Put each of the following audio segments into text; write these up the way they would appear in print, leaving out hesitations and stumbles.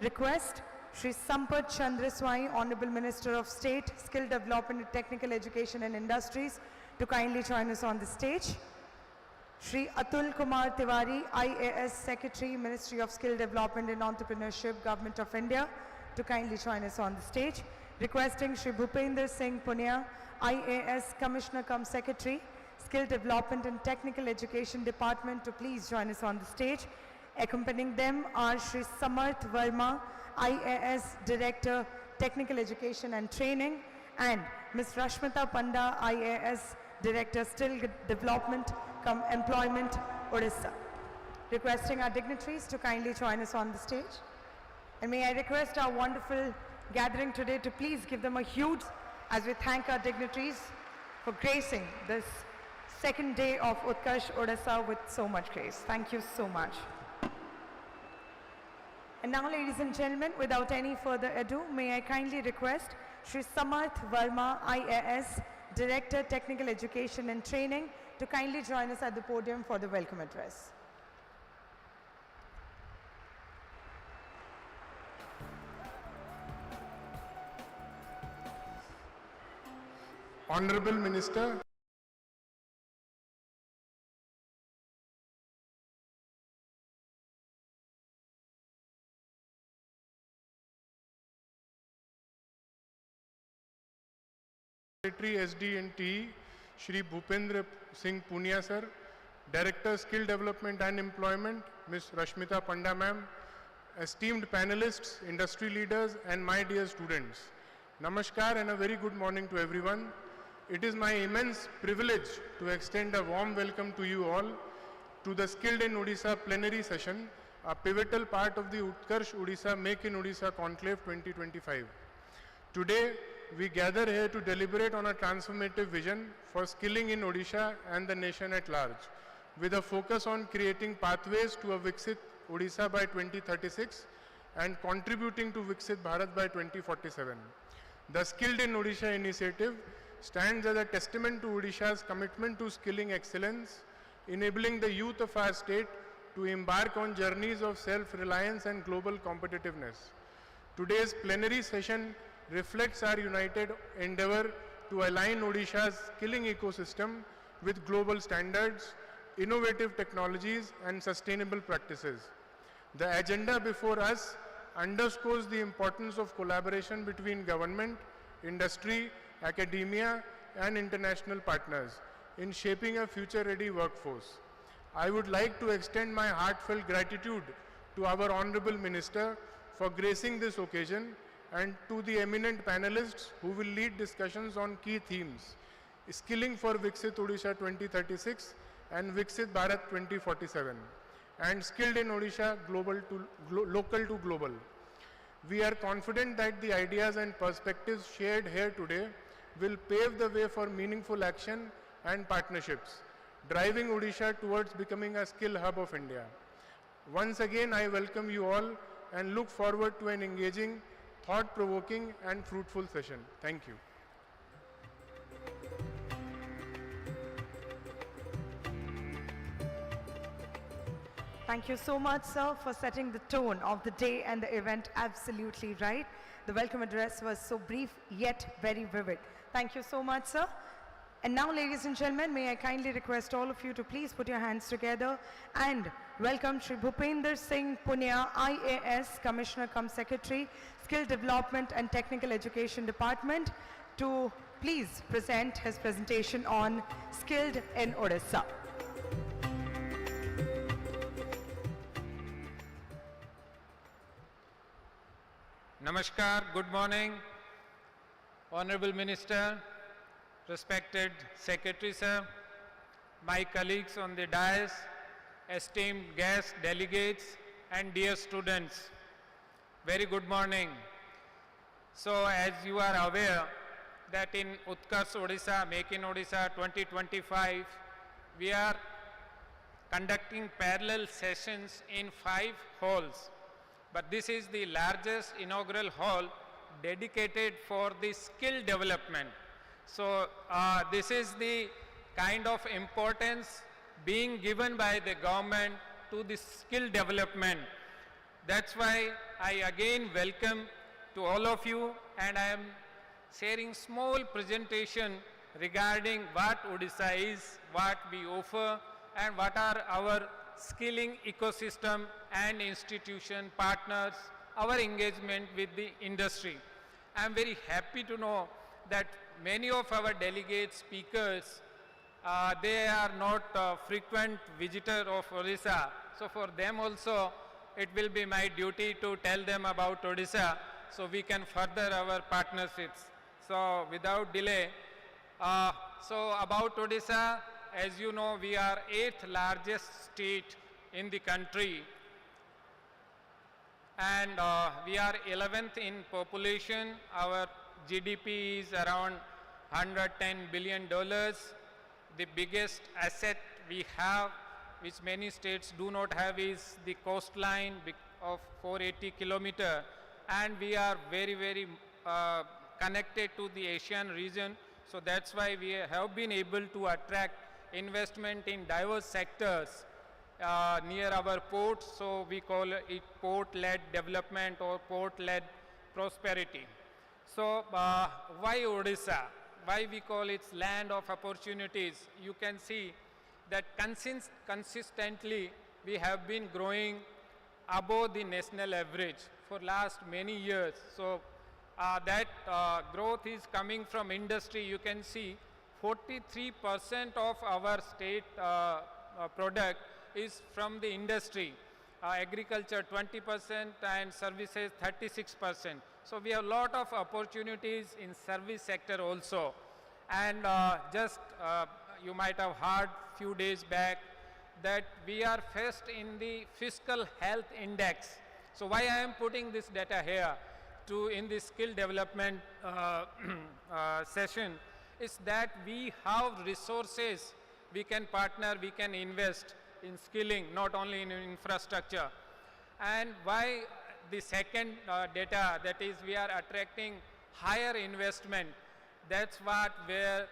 request Shri Sampath Chandra Swai, Honorable Minister of State, Skill Development, Technical Education and Industries, to kindly join us on the stage. Shri Atul Kumar Tiwari, IAS Secretary, Ministry of Skill Development and Entrepreneurship, Government of India, to kindly join us on the stage. Requesting Shri Bhupender Singh Punia, IAS Commissioner cum Secretary, Skill Development and Technical Education Department, to please join us on the stage. Accompanying them are Shri Samarth Verma, IAS Director, Technical Education and Training, and Ms. Rashmita Panda, IAS Director, Skill Development cum Employment, Odisha. Requesting our dignitaries to kindly join us on the stage. And may I request our wonderful gathering today to please give them a huge, as we thank our dignitaries for gracing this second day of Utkarsh Odisha with so much grace. Thank you so much. And now, ladies and gentlemen, without any further ado, may I kindly request Shri Samarth Verma, IAS Director, Technical Education and Training, to kindly join us at the podium for the welcome address. Honorable Minister, Secretary SD&T, Shri Bhupender Singh Punia sir, Director Skill Development and Employment, Ms. Rashmita Panda ma'am, esteemed panelists, industry leaders, and my dear students. Namaskar and a very good morning to everyone. It is my immense privilege to extend a warm welcome to you all to the Skilled in Odisha plenary session, a pivotal part of the Utkarsh Odisha Make in Odisha Conclave 2025. Today, we gather here to deliberate on a transformative vision for skilling in Odisha and the nation at large, with a focus on creating pathways to a Viksit Odisha by 2036 and contributing to Viksit Bharat by 2047. The Skilled in Odisha initiative stands as a testament to Odisha's commitment to skilling excellence, enabling the youth of our state to embark on journeys of self-reliance and global competitiveness. Today's plenary session reflects our united endeavor to align Odisha's skilling ecosystem with global standards, innovative technologies, and sustainable practices. The agenda before us underscores the importance of collaboration between government, industry, academia, and international partners in shaping a future-ready workforce. I would like to extend my heartfelt gratitude to our Honorable Minister for gracing this occasion, and to the eminent panelists who will lead discussions on key themes, Skilling for Viksit Odisha 2036 and Viksit Bharat 2047, and Skilled in Odisha Local to Global. We are confident that the ideas and perspectives shared here today will pave the way for meaningful action and partnerships, driving Odisha towards becoming a skill hub of India. Once again, I welcome you all and look forward to an engaging, thought-provoking and fruitful session. Thank you. Thank you so much, sir, for setting the tone of the day and the event absolutely right. The welcome address was so brief yet very vivid. Thank you so much, sir. And now, ladies and gentlemen, may I kindly request all of you to please put your hands together and welcome Shri Bhupender Singh Punia, IAS Commissioner cum Secretary, Skill Development and Technical Education Department, to please present his presentation on Skilled in Odisha. Namaskar, good morning, Honorable Minister, respected Secretary Sir, my colleagues on the dais, esteemed guests, delegates, and dear students. Very good morning. So as you are aware that in Utkarsh Odisha, Make in Odisha 2025, we are conducting parallel sessions in 5 halls. But this is the largest inaugural hall dedicated for the skill development. So this is the kind of importance being given by the government to the skill development. That's why I again welcome to all of you, and I am sharing small presentation regarding what Odisha is, what we offer, and what are our skilling ecosystem and institution partners, our engagement with the industry. I am very happy to know that many of our delegate speakers, they are not frequent visitor of Odisha. So for them also, it will be my duty to tell them about Odisha so we can further our partnerships. So without delay, so about Odisha, as you know, we are 8th largest state in the country, and we are 11th in population. Our GDP is around $110 billion. The biggest asset we have, which many states do not have, is the coastline of 480 kilometers, and we are very connected to the Asian region. So that's why we have been able to attract investment in diverse sectors near our ports. So we call it port-led development or port-led prosperity. So why Odisha? Why we call it land of opportunities? You can see that consistently we have been growing above the national average for last many years. So that growth is coming from industry. You can see 43% of our state product is from the industry. Agriculture 20% and services 36%. So we have a lot of opportunities in service sector also. And you might have heard few days back that we are first in the fiscal health index. So why I am putting this data here in the skill development session is that we have resources, we can partner, we can invest in skilling, not only in infrastructure. And why the second data, that is we are attracting higher investment. That's where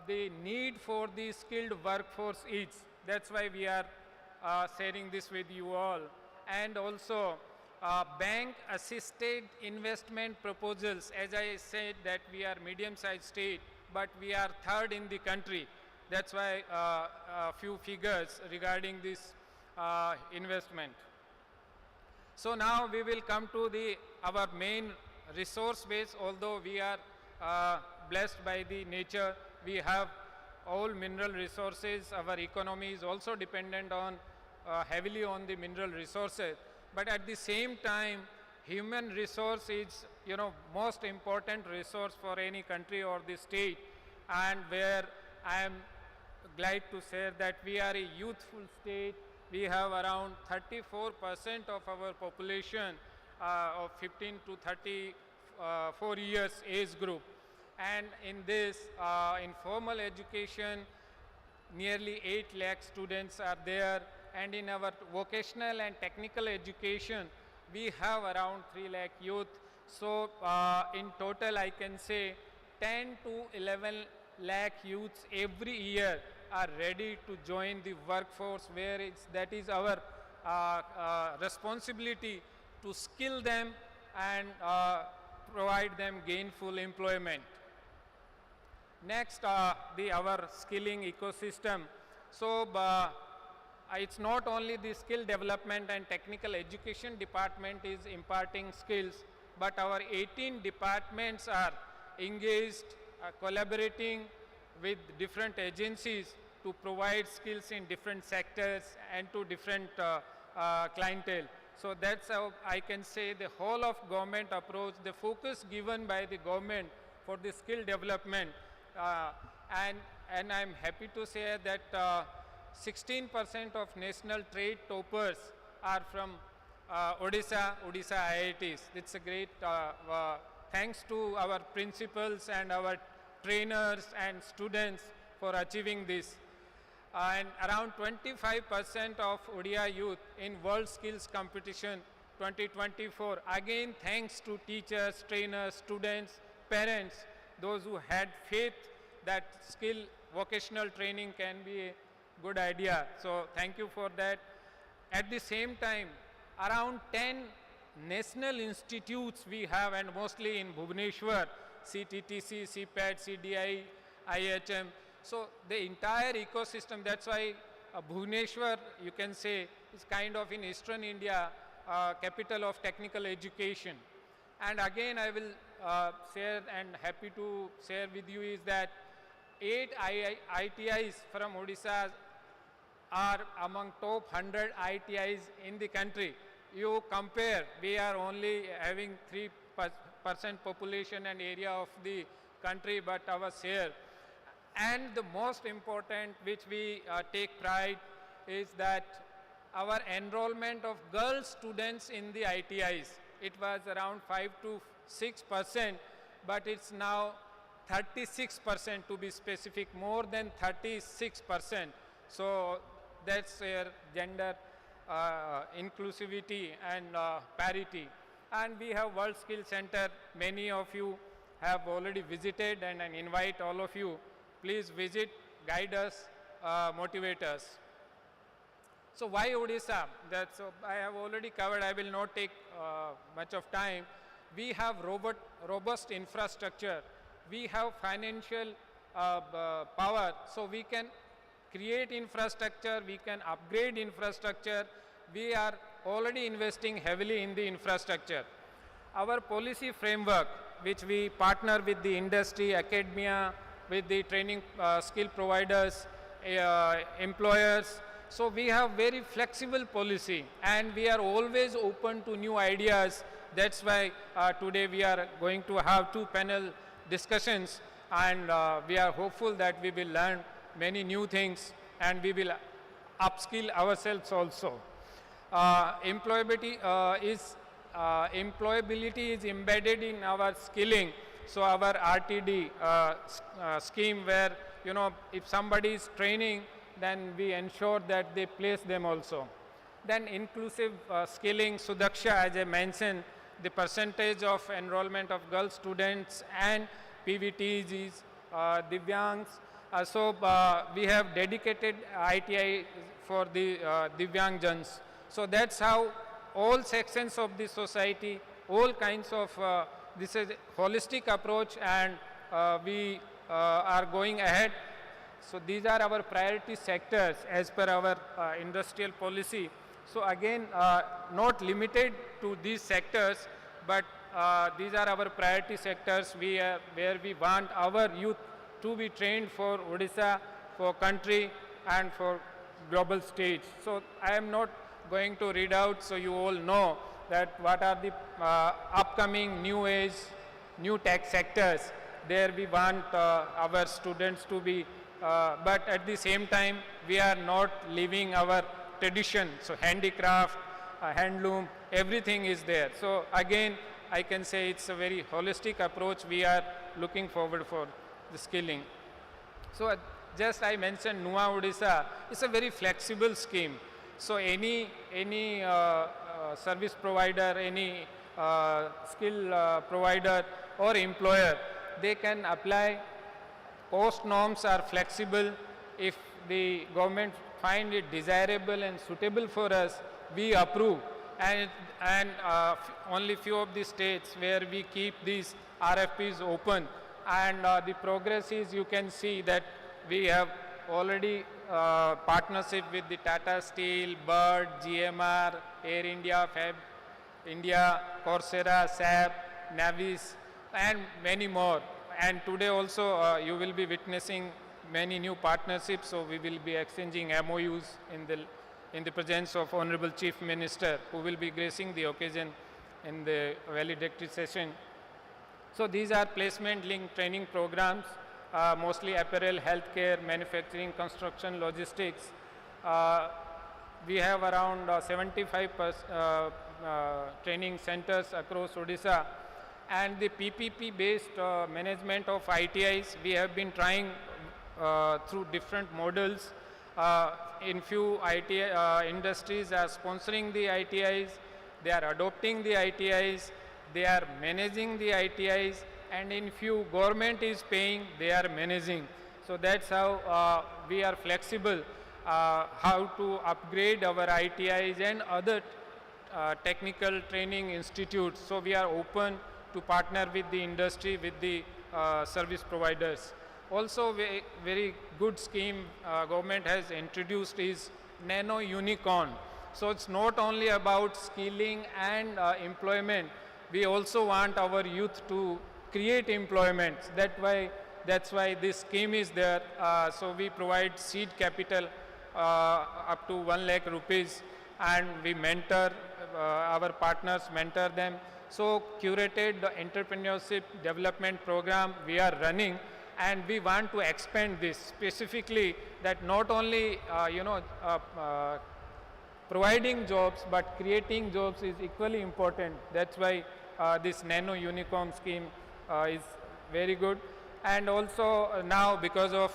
the need for the skilled workforce is. That's why we are sharing this with you all. And also bank-assisted investment proposals. As I said that we are medium-sized state, but we are third in the country. That's why a few figures regarding this investment. So now we will come to our main resource base. Although we are blessed by the nature, we have all mineral resources. Our economy is also dependent on heavily on the mineral resources. But at the same time, human resource is most important resource for any country or the state, and where I am glad to say that we are a youthful state. We have around 34% of our population of 15 to 34 years age group. And in this informal education, nearly 8 lakh students are there. And in our vocational and technical education, we have around 3 lakh youth. So in total, I can say 10 to 11 lakh youths every year are ready to join the workforce, where that is our responsibility to skill them and provide them gainful employment. Next, our skilling ecosystem. So it's not only the skill development and technical education department is imparting skills, but our 18 departments are engaged, collaborating with different agencies to provide skills in different sectors and to different clientele. So that's how I can say the whole of government approach, the focus given by the government for the skill development. And I'm happy to say that 16% of national trade toppers are from Odisha IITs. It's a great thanks to our principals and our trainers and students for achieving this. And around 25% of Odia youth in World Skills Competition 2024. Again, thanks to teachers, trainers, students, parents, those who had faith that skill vocational training can be a good idea. So thank you for that. At the same time, around 10 national institutes we have, and mostly in Bhubaneswar, CTTC, CPAT, CDI, IHM. So the entire ecosystem, that's why Bhubaneswar, you can say, is kind of in Eastern India, capital of technical education. And again, I will share and happy to share with you is that 8 ITIs from Odisha are among top 100 ITIs in the country. You compare, we are only having 3% population and area of the country, but our share. And the most important, which we take pride, is that our enrollment of girl students in the ITIs, it was around 5 to 6%, but it's now 36% to be specific, more than 36%. So that's gender inclusivity and parity. And we have World Skill Center. Many of you have already visited, and I invite all of you, please visit, guide us, motivate us. So why Odisha? That's I have already covered. I will not take much of time. We have robust infrastructure. We have financial power, so we can create infrastructure, we can upgrade infrastructure. We are already investing heavily in the infrastructure. Our policy framework, which we partner with the industry, academia, with the training skill providers, employers. So we have very flexible policy, and we are always open to new ideas. That's why today we are going to have 2 panel discussions, and we are hopeful that we will learn many new things, and we will upskill ourselves also. Employability is embedded in our skilling. So our RTD scheme, where if somebody is training, then we ensure that they place them also. Then inclusive skilling, Sudaksha, as I mentioned, the percentage of enrollment of girl students and PVTs, Divyangs. So we have dedicated ITI for the Divyangjans. So that's how all sections of the society, all kinds of, this is a holistic approach, and we are going ahead. So these are our priority sectors as per our industrial policy. So again, not limited to these sectors, but these are our priority sectors where we want our youth to be trained for Odisha, for country, and for global stage. So I am not going to read out, so you all know that what are the upcoming new age, new tech sectors. There we want our students to be, but at the same time, we are not leaving our tradition. So handicraft, handloom, everything is there. So again, I can say it's a very holistic approach. We are looking forward for the skilling. So just I mentioned Nua Odisha. It's a very flexible scheme. So any service provider, any skill provider or employer, they can apply. Cost norms are flexible. If the government find it desirable and suitable for us, we approve. And only few of the states where we keep these RFPs open. And the progress is, you can see that we have already partnership with the Tata Steel, Bird, GMR, Air India, Fab India, Coursera, SAP, Navis, and many more. And today also you will be witnessing many new partnerships, so we will be exchanging MOUs in the presence of Honorable Chief Minister, who will be gracing the occasion in the valedictory session. So these are placement-linked training programs, mostly apparel, healthcare, manufacturing, construction, logistics. We have around 75 training centers across Odisha. And the PPP-based management of ITIs, we have been trying through different models. In few industries are sponsoring the ITIs, they are adopting the ITIs, they are managing the ITIs, and in few government is paying, they are managing. So that's how we are flexible, how to upgrade our ITIs and other technical training institutes. So we are open to partner with the industry, with the service providers. Also, very good scheme government has introduced is Nano Unicorn. So it's not only about skilling and employment. We also want our youth to create employment. That's why this scheme is there. So we provide seed capital up to 1 lakh rupees, and we mentor our partners, mentor them. So curated entrepreneurship development program we are running, and we want to expand this specifically, that not only providing jobs but creating jobs is equally important. That's why this Nano Unicorn scheme is very good. And also now, because of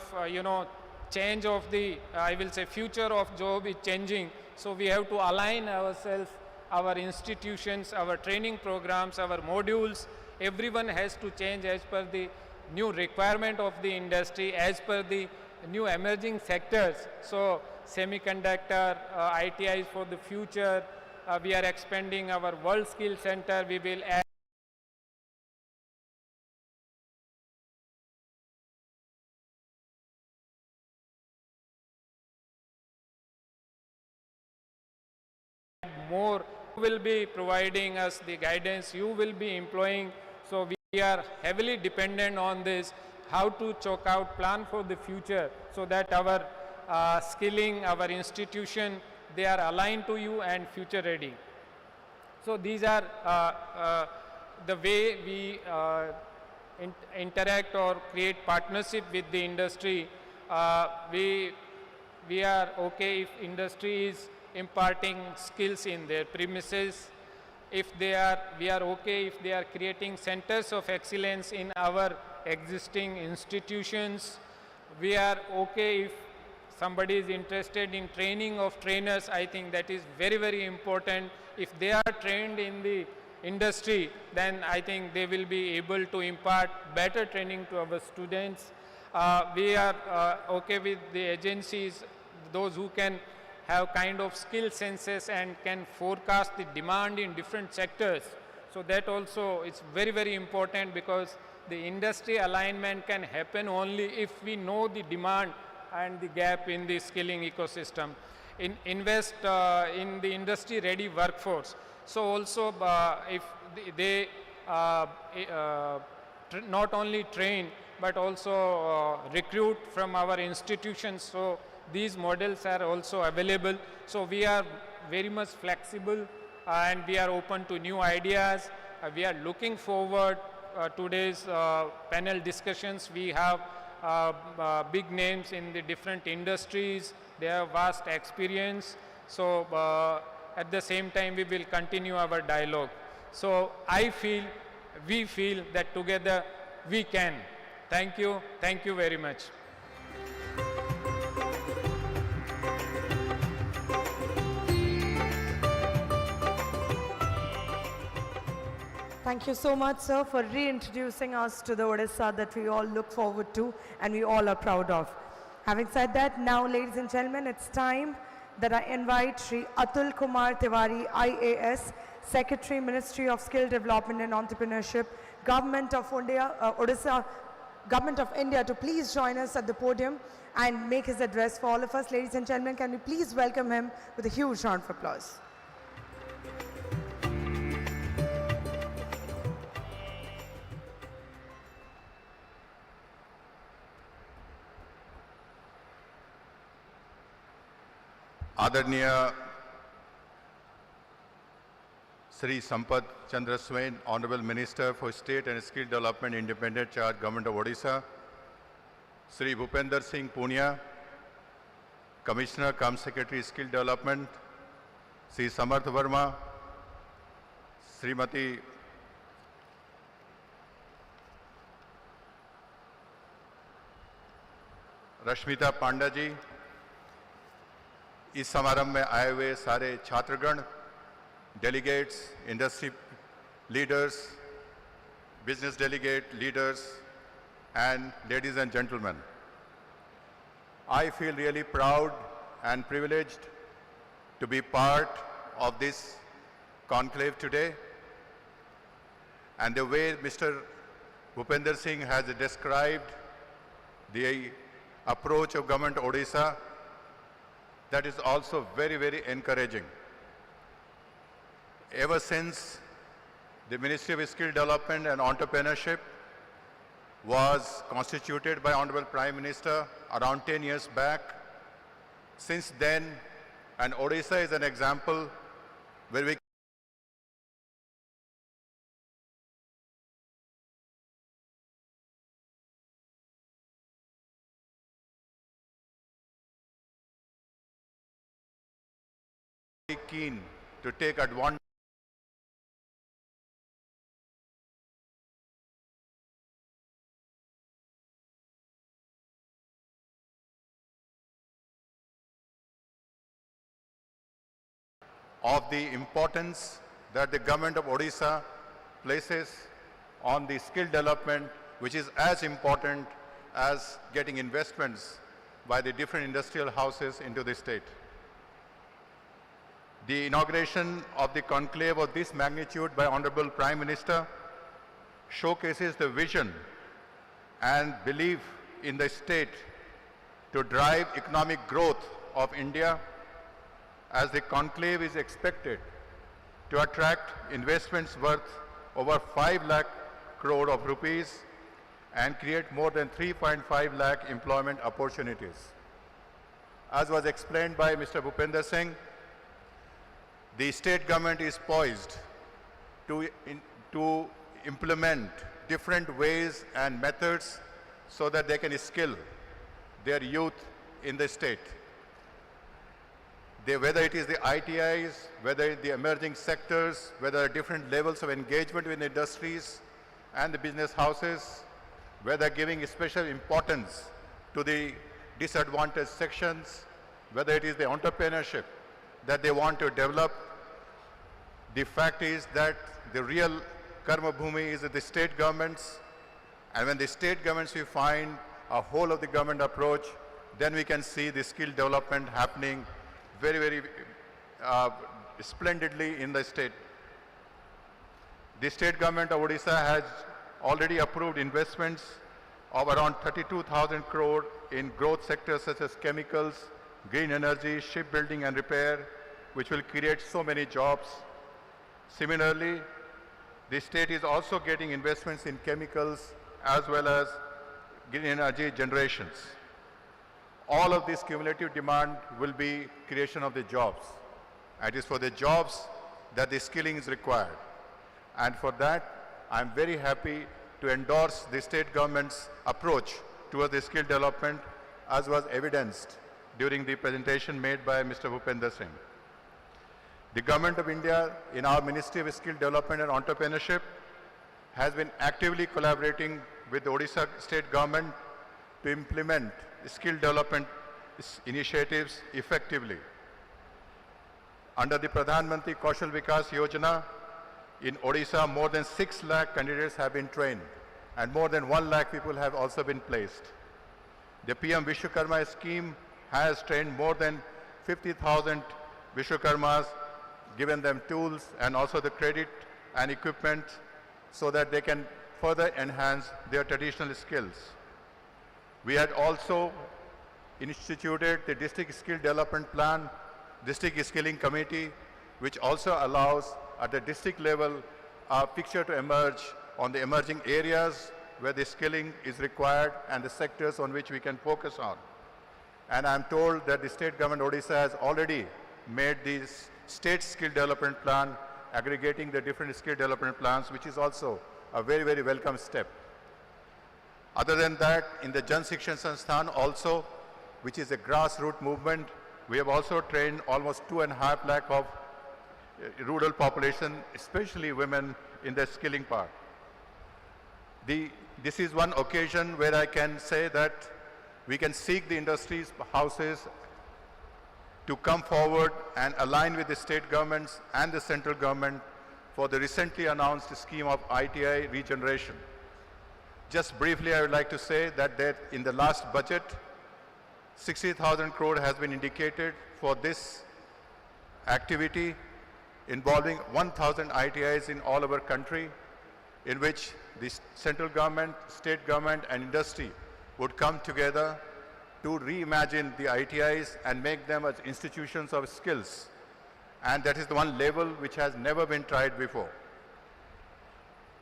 change of the I will say future of job is changing, so we have to align ourselves, our institutions, our training programs, our modules. Everyone has to change as per the new requirement of the industry, as per the new emerging sectors. So semiconductor, ITIs for the future, we are expanding our World Skill Center. We will add more. You will be providing us the guidance, you will be employing. So we are heavily dependent on this, how to chalk out plan for the future, so that our skilling, our institution, they are aligned to you and future ready. So these are the way we interact or create partnership with the industry. We are okay if industry is imparting skills in their premises. We are okay if they are creating centers of excellence in our existing institutions. We are okay if somebody is interested in training of trainers. I think that is very, very important. If they are trained in the industry, then I think they will be able to impart better training to our students. We are okay with the agencies, those who can have kind of skill senses and can forecast the demand in different sectors. So that also is very, very important, because the industry alignment can happen only if we know the demand and the gap in the skilling ecosystem. Invest in the industry ready workforce. So also if they not only train but also recruit from our institutions. So these models are also available. So we are very much flexible and we are open to new ideas. We are looking forward today's panel discussions. We have big names in the different industries. They have vast experience. So at the same time, we will continue our dialogue. So we feel that together we can. Thank you. Thank you very much. Thank you so much, sir, for reintroducing us to the Odisha that we all look forward to and we all are proud of. Having said that, now, ladies and gentlemen, it's time that I invite Shri Atul Kumar Tiwari, IAS, Secretary, Ministry of Skill Development and Entrepreneurship, Government of India, Odisha, Government of India, to please join us at the podium and make his address for all of us. Ladies and gentlemen, can we please welcome him with a huge round of applause. आदरणीय Sri Sampath Chandra Swain, Honorable Minister for State and Skill Development, Independent Charge, Government of Odisha, Sri Bhupender Singh Punia, Commissioner cum Secretary Skill Development, Sri Samarth Verma, Srimati Rashmita Panda ji, इस समारंभ में आए हुए सारे छात्रगण, delegates, industry leaders, business delegate, leaders, and ladies and gentlemen. I feel really proud and privileged to be part of this conclave today. And the way Mr. Bhupender Singh has described the approach of Government Odisha, that is also very, very encouraging. Ever since the Ministry of Skill Development and Entrepreneurship was constituted by Honorable Prime Minister around 10 years back, since then, and Odisha is an example where we are keen to take advantage of the importance that the government of Odisha places on the skill development, which is as important as getting investments by the different industrial houses into the state. The inauguration of the conclave of this magnitude by Honorable Prime Minister showcases the vision and belief in the state to drive economic growth of India, as the conclave is expected to attract investments worth over 5 lakh crore of rupees and create more than 3.5 lakh employment opportunities. As was explained by Mr. Bhupender Singh, the state government is poised to implement different ways and methods so that they can skill their youth in the state. Whether it is the ITIs, whether it's the emerging sectors, whether different levels of engagement with industries and the business houses, whether giving special importance to the disadvantaged sections, whether it is the entrepreneurship that they want to develop. The fact is that the real karma bhumi is the state governments, and when the state governments we find a whole of the government approach, then we can see the skill development happening very, very splendidly in the state. The state government of Odisha has already approved investments of around 32,000 crore in growth sectors such as chemicals, green energy, shipbuilding and repair, which will create so many jobs. Similarly, the state is also getting investments in chemicals as well as green energy generations. All of this cumulative demand will be creation of the jobs. It is for the jobs that the skilling is required. And for that, I'm very happy to endorse the state government's approach towards the skill development, as was evidenced during the presentation made by Mr. Bhupender Singh. The Government of India, in our Ministry of Skill Development and Entrepreneurship, has been actively collaborating with the Odisha state government to implement skill development initiatives effectively. Under the Pradhan Mantri Kaushal Vikas Yojana, in Odisha, more than 6 lakh candidates have been trained, and more than 1 lakh people have also been placed. The PM Vishwakarma scheme has trained more than 50,000 Vishwakarmas, given them tools and also the credit and equipment so that they can further enhance their traditional skills. We had also instituted the District Skill Development Plan, District Skilling Committee, which also allows at the district level a picture to emerge on the emerging areas where the skilling is required and the sectors on which we can focus on. And I'm told that the state government Odisha has already made this state skill development plan, aggregating the different skill development plans, which is also a very, very welcome step. Other than that, in the Jan Shikshan Sansthan also, which is a grassroots movement, we have also trained almost 2.5 lakh of rural population, especially women, in the skilling part. This is one occasion where I can say that we can seek the industries houses to come forward and align with the state governments and the central government for the recently announced scheme of ITI regeneration. Just briefly, I would like to say that in the last budget, 60,000 crore has been indicated for this activity, involving 1,000 ITIs in all over country, in which the central government, state government, and industry would come together to reimagine the ITIs and make them as institutions of skills. And that is the one level which has never been tried before.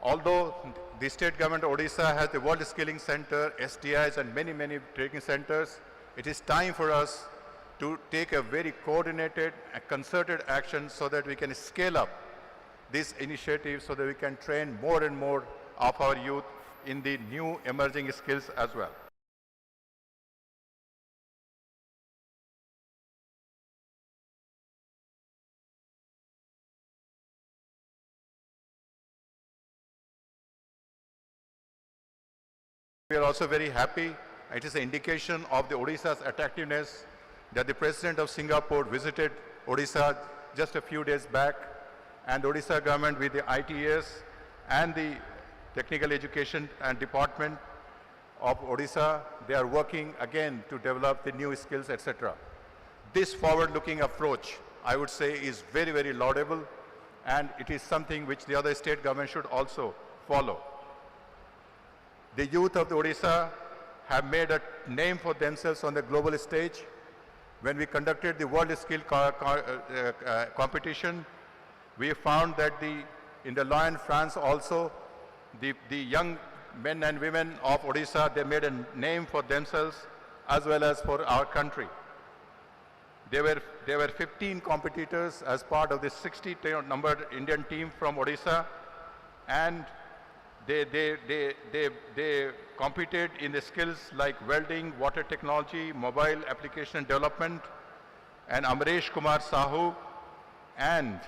Although the state government of Odisha has the World Skilling Center, STIs, and many, many training centers, it is time for us to take a very coordinated and concerted action so that we can scale up this initiative so that we can train more and more of our youth in the new emerging skills as well. We are also very happy. It is an indication of the Odisha's attractiveness that the President of Singapore visited Odisha just a few days back, and the Odisha government with the ITS and the Technical Education and Department of Odisha, they are working again to develop the new skills, etc. This forward-looking approach, I would say, is very, very laudable, and it is something which the other state governments should also follow. The youth of the Odisha have made a name for themselves on the global stage. When we conducted the World Skill Competition, we found that in the law in France also, the young men and women of Odisha, they made a name for themselves as well as for our country. There were 15 competitors as part of the 60-numbered Indian team from Odisha, and they competed in the skills like welding, water technology, mobile application development, and Amresh Kumar Sahu and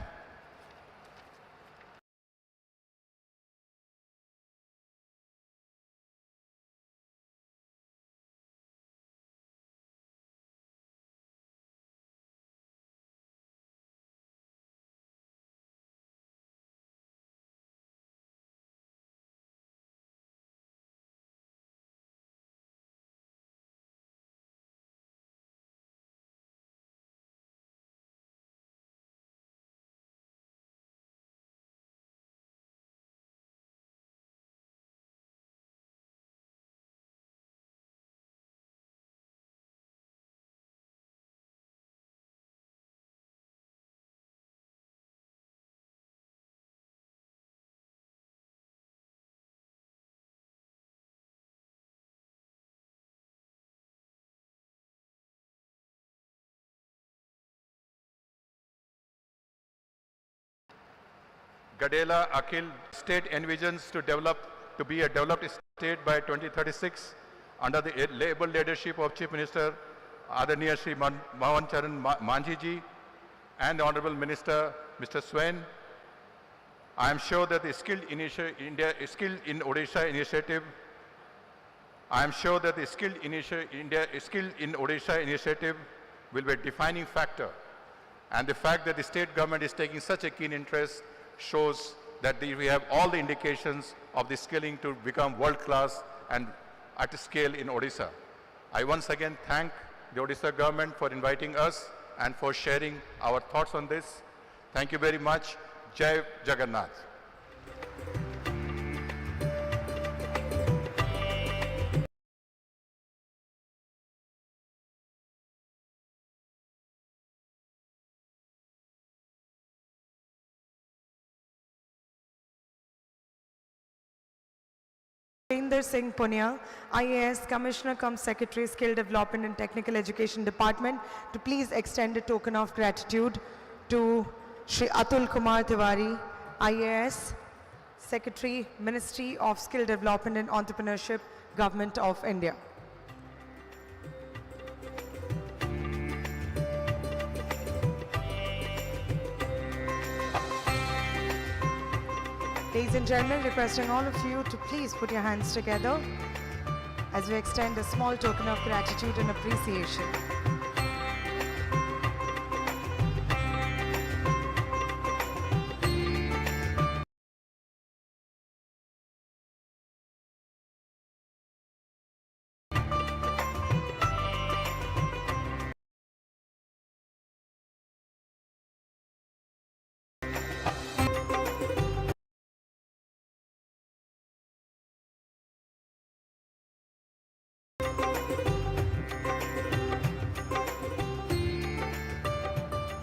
Gadela Akhil. State envisions to be a developed state by 2036 under the able leadership of Chief Minister Adaniya Shri Mohan Charan Manjhi ji and the Honorable Minister Mr. Swain. I am sure that the Skill in Odisha initiative will be a defining factor, and the fact that the state government is taking such a keen interest shows that we have all the indications of the skilling to become world-class and at a scale in Odisha. I once again thank the Odisha government for inviting us and for sharing our thoughts on this. Thank you very much. Jai Jagannath. Singh Punia, IAS Commissioner cum Secretary, Skill Development and Technical Education Department, to please extend a token of gratitude to Shri Atul Kumar Tiwari, IAS Secretary, Ministry of Skill Development and Entrepreneurship, Government of India. Ladies and gentlemen, requesting all of you to please put your hands together as we extend a small token of gratitude and appreciation.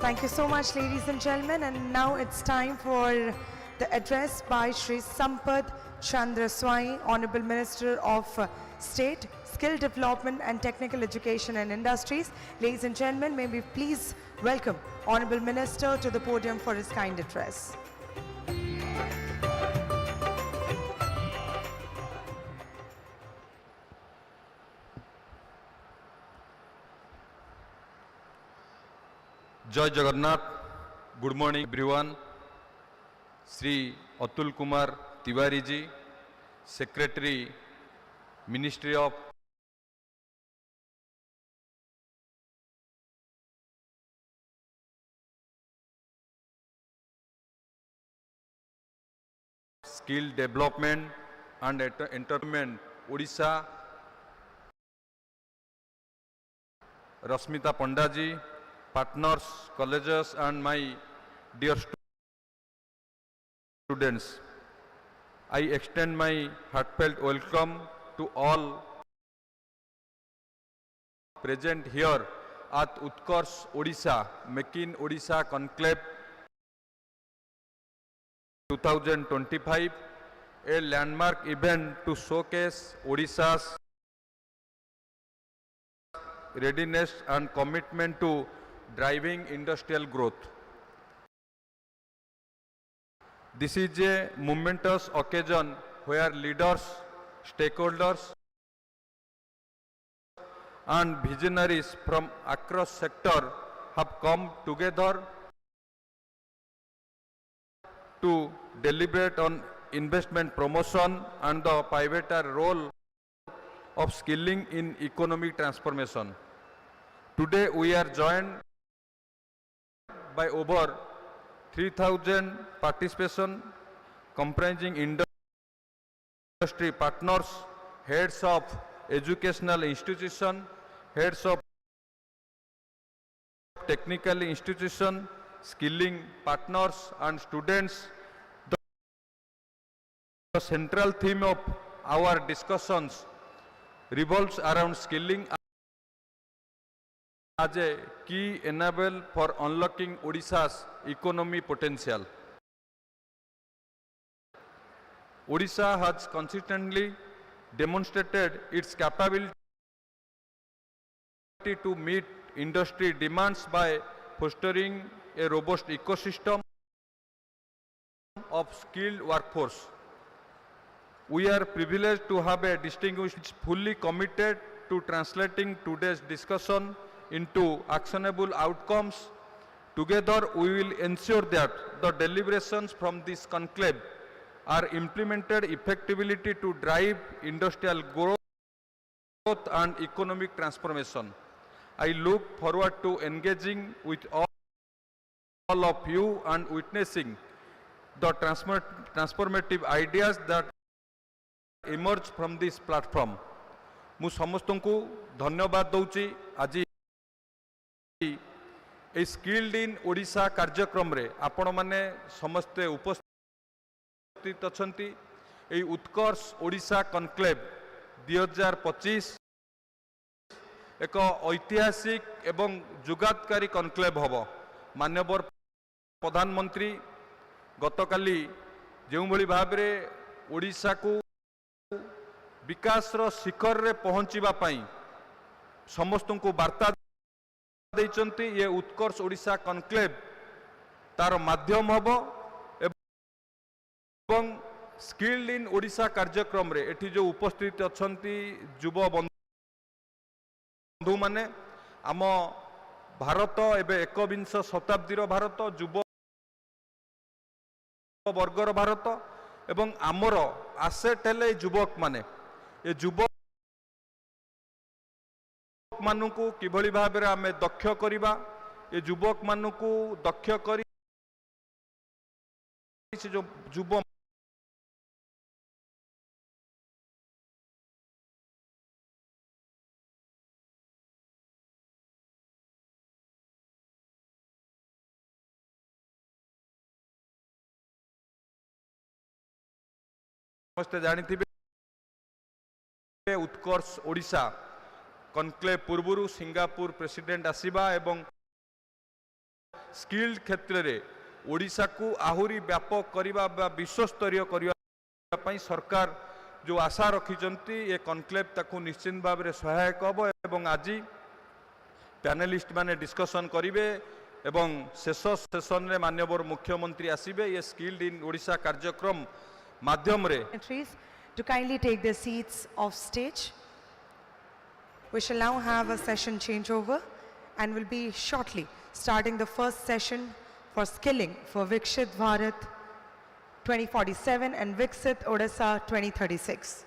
Thank you so much, ladies and gentlemen. And now it's time for the address by Shri Sampath Chandra Swai, Honorable Minister of State, Skill Development and Technical Education and Industries. Ladies and gentlemen, may we please welcome Honorable Minister to the podium for his kind address. जय Jagannath. Good morning everyone. Shri Atul Kumar Tiwari ji, secretary ministry of skill development and entertainment Odisha, Rashmita Panda ji, partners, colleges and my dear students, I extend my heartfelt welcome to all present here at Utkarsh Odisha, Making Odisha Conclave 2025, a landmark event to showcase Odisha's readiness and commitment to driving industrial growth. This is a momentous occasion where leaders, stakeholders and visionaries from across sector have come together to deliberate on investment promotion and the pivotal role of skilling in economic transformation. Today we are joined by over 3,000 participation comprising industry partners, heads of educational institution, heads of technical institution, skilling partners and students. The central theme of our discussions revolves around skilling as a key enabler for unlocking Odisha's economic potential. Odisha has consistently demonstrated its capability to meet industry demands by fostering a robust ecosystem of skilled workforce. We are privileged to have a distinguished fully committed to translating today's discussion into actionable outcomes. Together we will ensure that the deliberations from this conclave are implemented effectively to drive industrial growth and economic transformation. I look forward to engaging with all of you and witnessing the transformative ideas that emerge from this platform. मु समस्तंकु धन्यवाद दौची. आज ए skilled in Odisha कार्यक्रम रे आपण माने समस्ते उपस्थित अछंती. ए उत्कर्ष Odisha conclave 2025 एक ऐतिहासिक एवं जुगातकारी कनक्लेव हबो. माननीय प्रधानमंत्री गतकाली जो भली भाव रे ओडिशा को विकास रो शिखर रे पहुंचीबा पई समस्त को वार्ता देइचंती. ये उत्कर्ष ओडिशा कनक्लेव तार माध्यम हबो एवं स्किल्ड इन ओडिशा कार्यक्रम रे एठी जो उपस्थित अछंती युवा बंधु माने आम भारत एबे 21 शताब्दी रो भारत, युवा वर्गर भारत एवं आमर आसेट हेले युवक माने. ये युवक मानकु किभली भाव में आमे दक्ष करिबा, ये युवक मानकु दक्ष करी जो युव समस्ते जानी उत्कर्ष ओडिशा कनक्लेव पूर्वरु सिंगापुर प्रेसिडेंट आसीबा एवं स्किल्ड क्षेत्र में ओडिशा को आहुरी व्यापक करवा विश्वस्तरीय करने सरकार जो आशा रखिंट ये कॉन्क्लेव ताकू निश्चित भाव में सहायक हम एवं आज पैनलिस्ट माने डिस्कशन करेंगे एवं शेष सेशन रे माननीय मुख्यमंत्री आसीबे ये स्किल्ड इन ओडिशा कार्यक्रम माध्यम रे to kindly take their seats off stage. We shall now have a session changeover and will be shortly starting the first session for skilling for Viksit Bharat 2047 and Viksit Odisha 2036.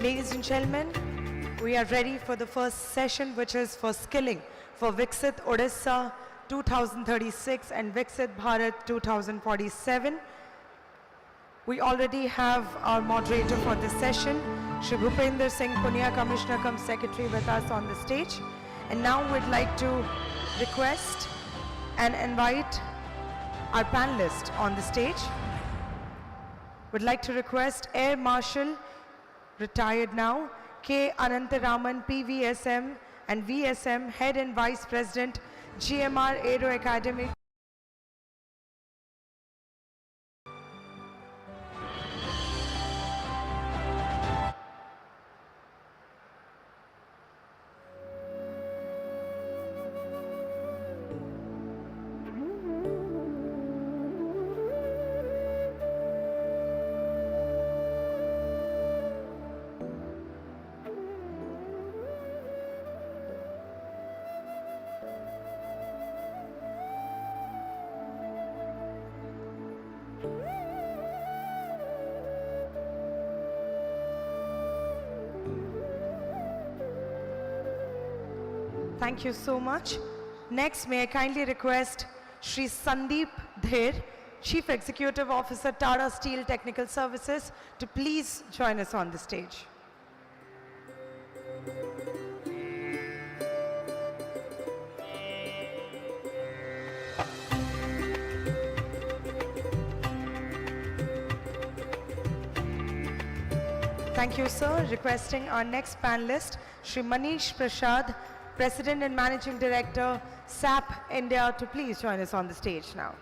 Ladies and gentlemen, we are ready for the first session, which is for skilling for Viksit Odisha 2036 and Viksit Bharat 2047. We already have our moderator for this session, Shri Bhupender Singh Punia, Commissioner cum Secretary, with us on the stage. And now we'd like to request and invite our panelists on the stage. would like to request Air Marshal, retired now, K. Anantaraman, PVSM and VSM, Head and Vice President, GMR Aero Academy. Thank you so much. Next, may I kindly request Shri Sandeep Dher, Chief Executive Officer, Tata Steel Technical Services, to please join us on the stage. Thank you, sir. Requesting our next panelist, Shri Manish Prasad, President and Managing Director, SAP India, to please join us on the stage now.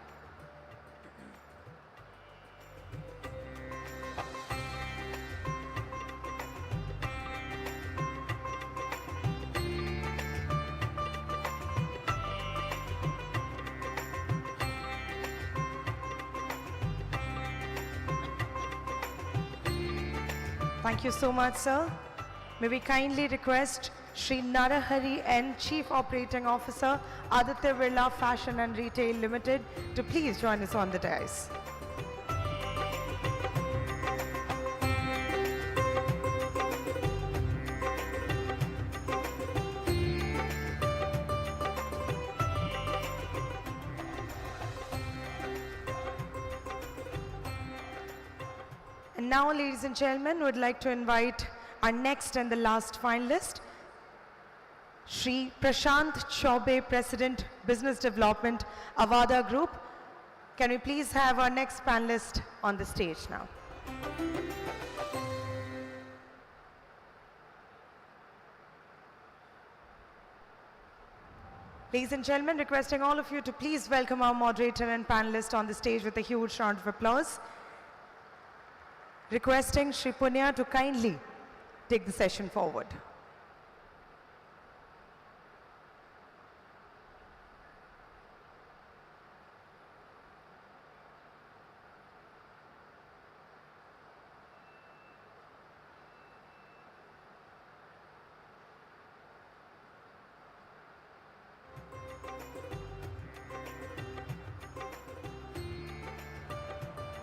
Thank you so much, sir. May we kindly request Shri Narahari N, Chief Operating Officer, Aditya Birla Fashion and Retail Limited, to please join us on the dais. And now, ladies and gentlemen, would like to invite our next and the last finalist, Shri Prashant Chaube, President, Business Development, Avada Group. Can we please have our next panelist on the stage now? Ladies and gentlemen, requesting all of you to please welcome our moderator and panelist on the stage with a huge round of applause. Requesting Shri Punya to kindly take the session forward.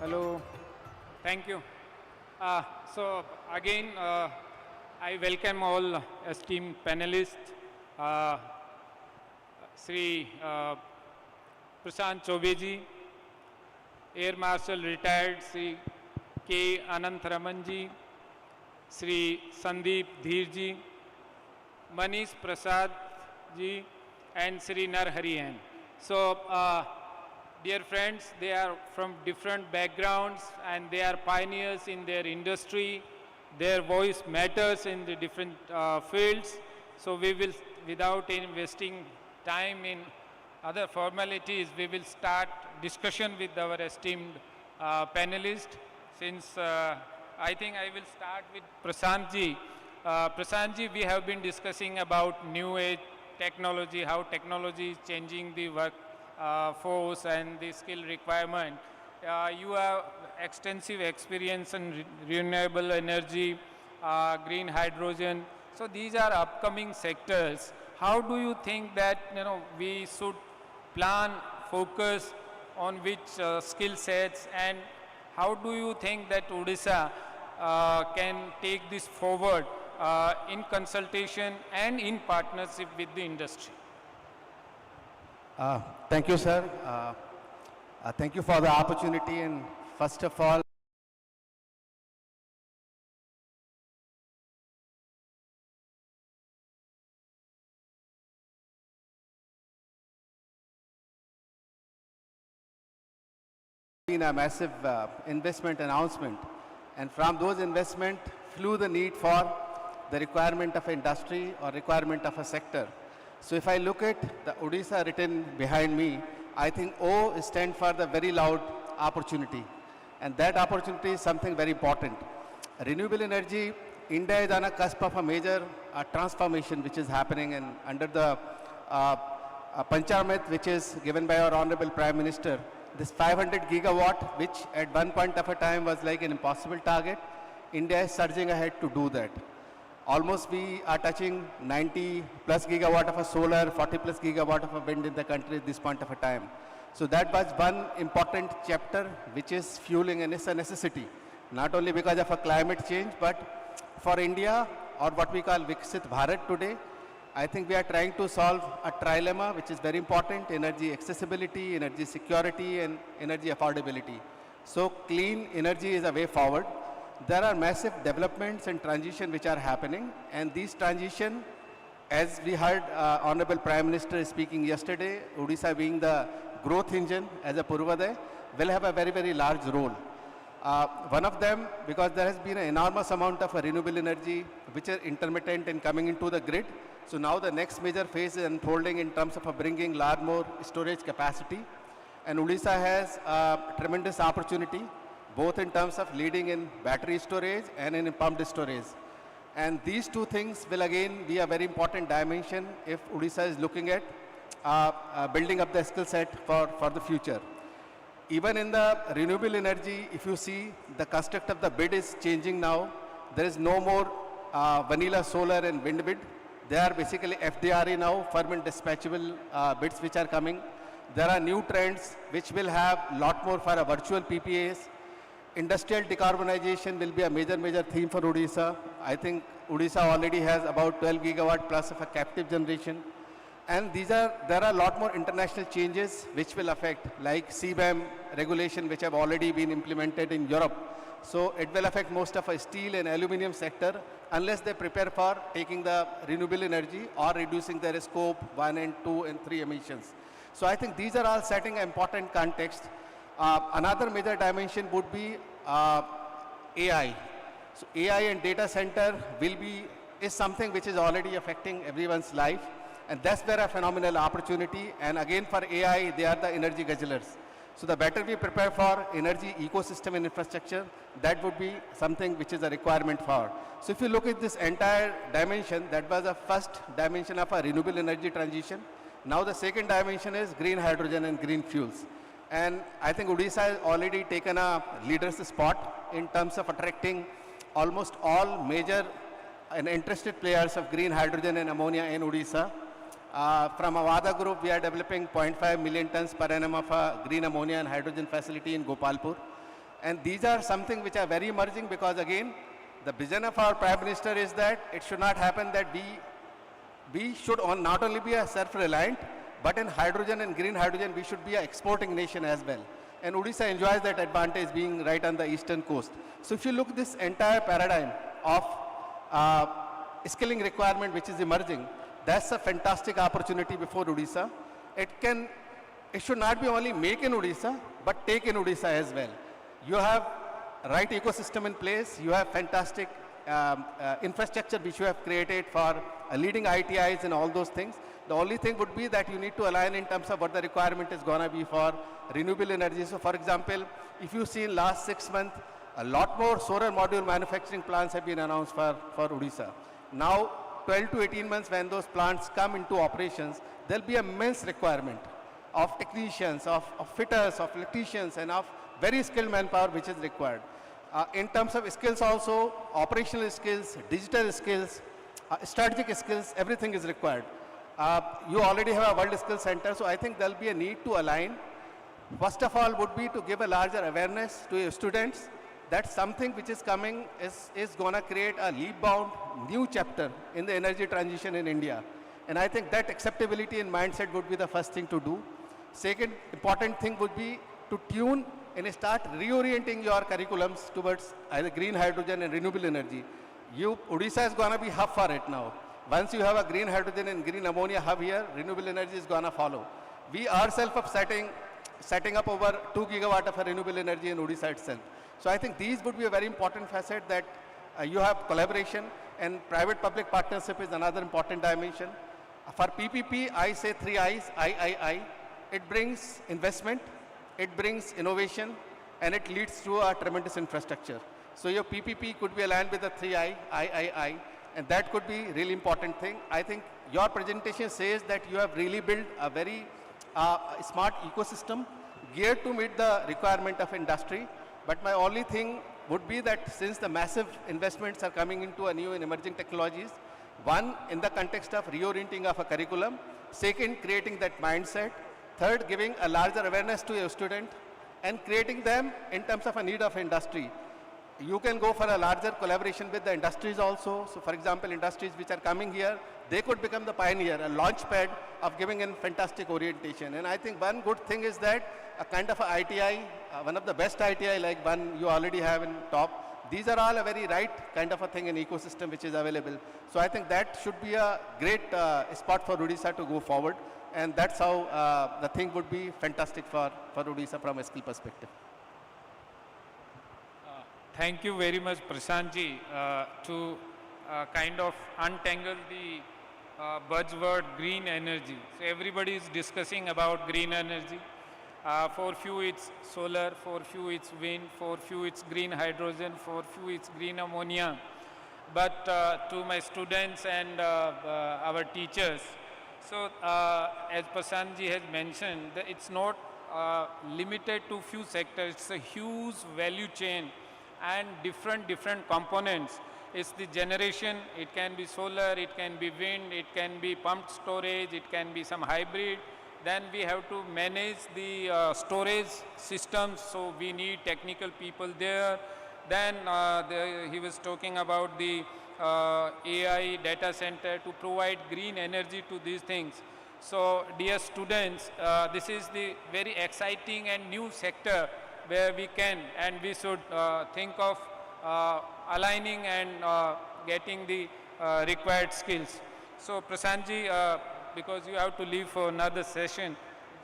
Hello, thank you. So again, I welcome all esteemed panelists, Sri Prashant Chaube ji, Air Marshal retired Sri K. Anantharaman ji, Sri Sandeep Dher ji, Manish Prasad ji, and Sri Narahari N. So, dear friends, they are from different backgrounds and they are pioneers in their industry. Their voice matters in the different fields. So we will, without investing time in other formalities, we will start discussion with our esteemed panelists. Since I think I will start with Prashant ji. Prashant ji, we have been discussing about new age technology, how technology is changing the work force and the skill requirement. You have extensive experience in renewable energy, green hydrogen. So these are upcoming sectors. How do you think that we should plan, focus on which skill sets, and how do you think that Odisha can take this forward in consultation and in partnership with the industry? Thank you, sir. Thank you for the opportunity. And first of all, been a massive investment announcement. And from those investment flew the need for the requirement of industry or requirement of a sector. So if I look at the Odisha written behind me, I think O stands for the very loud opportunity. And that opportunity is something very important. Renewable energy, India is on a cusp of a major transformation which is happening, and under the Panchamrit which is given by our Honorable Prime Minister, this 500 gigawatt, which at one point of a time was like an impossible target, India is surging ahead to do that. Almost we are touching 90 plus gigawatt of a solar, 40 plus gigawatt of a wind in the country at this point of a time. So that was one important chapter which is fueling, and it's a necessity, not only because of a climate change, but for India, or what we call Viksit Bharat today. I think we are trying to solve a trilemma which is very important: energy accessibility, energy security, and energy affordability. So clean energy is a way forward. There are massive developments and transition which are happening, and these transition, as we heard Honorable Prime Minister speaking yesterday, Odisha being the growth engine as a Purvaday, will have a very, very large role. One of them, because there has been an enormous amount of renewable energy which are intermittent and coming into the grid. So now the next major phase is unfolding in terms of bringing large more storage capacity. And Odisha has a tremendous opportunity, both in terms of leading in battery storage and in pumped storage. And these two things will again be a very important dimension if Odisha is looking at building up the skill set for the future. Even in the renewable energy, if you see, the construct of the bid is changing now. There is no more vanilla solar and wind bid. They are basically FDRE now, firm and dispatchable bids which are coming. There are new trends which will have a lot more for a virtual PPAs. Industrial decarbonization will be a major theme for Odisha. I think Odisha already has about 12 gigawatt plus of a captive generation. And there are a lot more international changes which will affect, like CBAM regulation, which have already been implemented in Europe. So it will affect most of a steel and aluminum sector unless they prepare for taking the renewable energy or reducing their scope 1 and 2 and 3 emissions. So I think these are all setting an important context. Another major dimension would be AI. So AI and data center is something which is already affecting everyone's life. And that's where a phenomenal opportunity. And again, for AI, they are the energy guzzlers. So the better we prepare for energy ecosystem and infrastructure, that would be something which is a requirement for. So if you look at this entire dimension, that was the first dimension of a renewable energy transition. Now the second dimension is green hydrogen and green fuels. And I think Odisha has already taken a leader's spot in terms of attracting almost all major and interested players of green hydrogen and ammonia in Odisha. From Avada Group, we are developing 0.5 million tons per annum of green ammonia and hydrogen facility in Gopalpur. And these are something which are very emerging, because again, the vision of our Prime Minister is that it should not happen that we should not only be a self-reliant, but in hydrogen and green hydrogen, we should be an exporting nation as well. And Odisha enjoys that advantage being right on the eastern coast. So if you look at this entire paradigm of skilling requirement which is emerging, that's a fantastic opportunity before Odisha. It should not be only make in Odisha, but take in Odisha as well. You have right ecosystem in place. You have fantastic infrastructure which you have created for leading ITIs and all those things. The only thing would be that you need to align in terms of what the requirement is going to be for renewable energy. So for example, if you see in last 6 months, a lot more solar module manufacturing plants have been announced for Odisha. Now, 12 to 18 months when those plants come into operations, there'll be immense requirement of technicians, of fitters, of electricians, and of very skilled manpower which is required. In terms of skills also, operational skills, digital skills, strategic skills, everything is required. You already have a World Skills Center, so I think there'll be a need to align. First of all would be to give a larger awareness to your students that something which is coming is going to create a leap-bound new chapter in the energy transition in India. And I think that acceptability and mindset would be the first thing to do. Second important thing would be to tune and start reorienting your curriculums towards either green hydrogen and renewable energy. Odisha is going to be hub for it now. Once you have a green hydrogen and green ammonia hub here, renewable energy is going to follow. We ourselves are setting setting up over 2 gigawatt of renewable energy in Odisha itself. So I think these would be a very important facet that you have collaboration, and private-public partnership is another important dimension. For PPP, I say 3 I's, I. It brings investment, it brings innovation, and it leads to a tremendous infrastructure. So your PPP could be aligned with the 3 I, and that could be really important thing. I think your presentation says that you have really built a very smart ecosystem geared to meet the requirement of industry. But my only thing would be that since the massive investments are coming into a new and emerging technologies, one, in the context of reorienting of a curriculum, second, creating that mindset, third, giving a larger awareness to your student, and creating them in terms of a need of industry. You can go for a larger collaboration with the industries also. So for example, industries which are coming here, they could become the pioneer, a launch pad of giving in fantastic orientation. And I think one good thing is that a kind of a ITI, one of the best ITI like one you already have in top, these are all a very right kind of a thing in ecosystem which is available. So I think that should be a great spot for Odisha to go forward. And that's how the thing would be fantastic for Odisha from a skill perspective. Thank you very much, Prashantji, to kind of untangle the buzzword green energy. So everybody is discussing about green energy. For few it's solar, for few it's wind, for few it's green hydrogen, for few it's green ammonia. But to my students and our teachers, so as Prashantji has mentioned, it's not limited to few sectors. It's a huge value chain and different components. It's the generation, it can be solar, it can be wind, it can be pumped storage, it can be some hybrid. Then we have to manage the storage systems, so we need technical people there. Then he was talking about the AI data center to provide green energy to these things. So dear students, this is the very exciting and new sector where we can and we should think of aligning and getting the required skills. So Prashantji, because you have to leave for another session,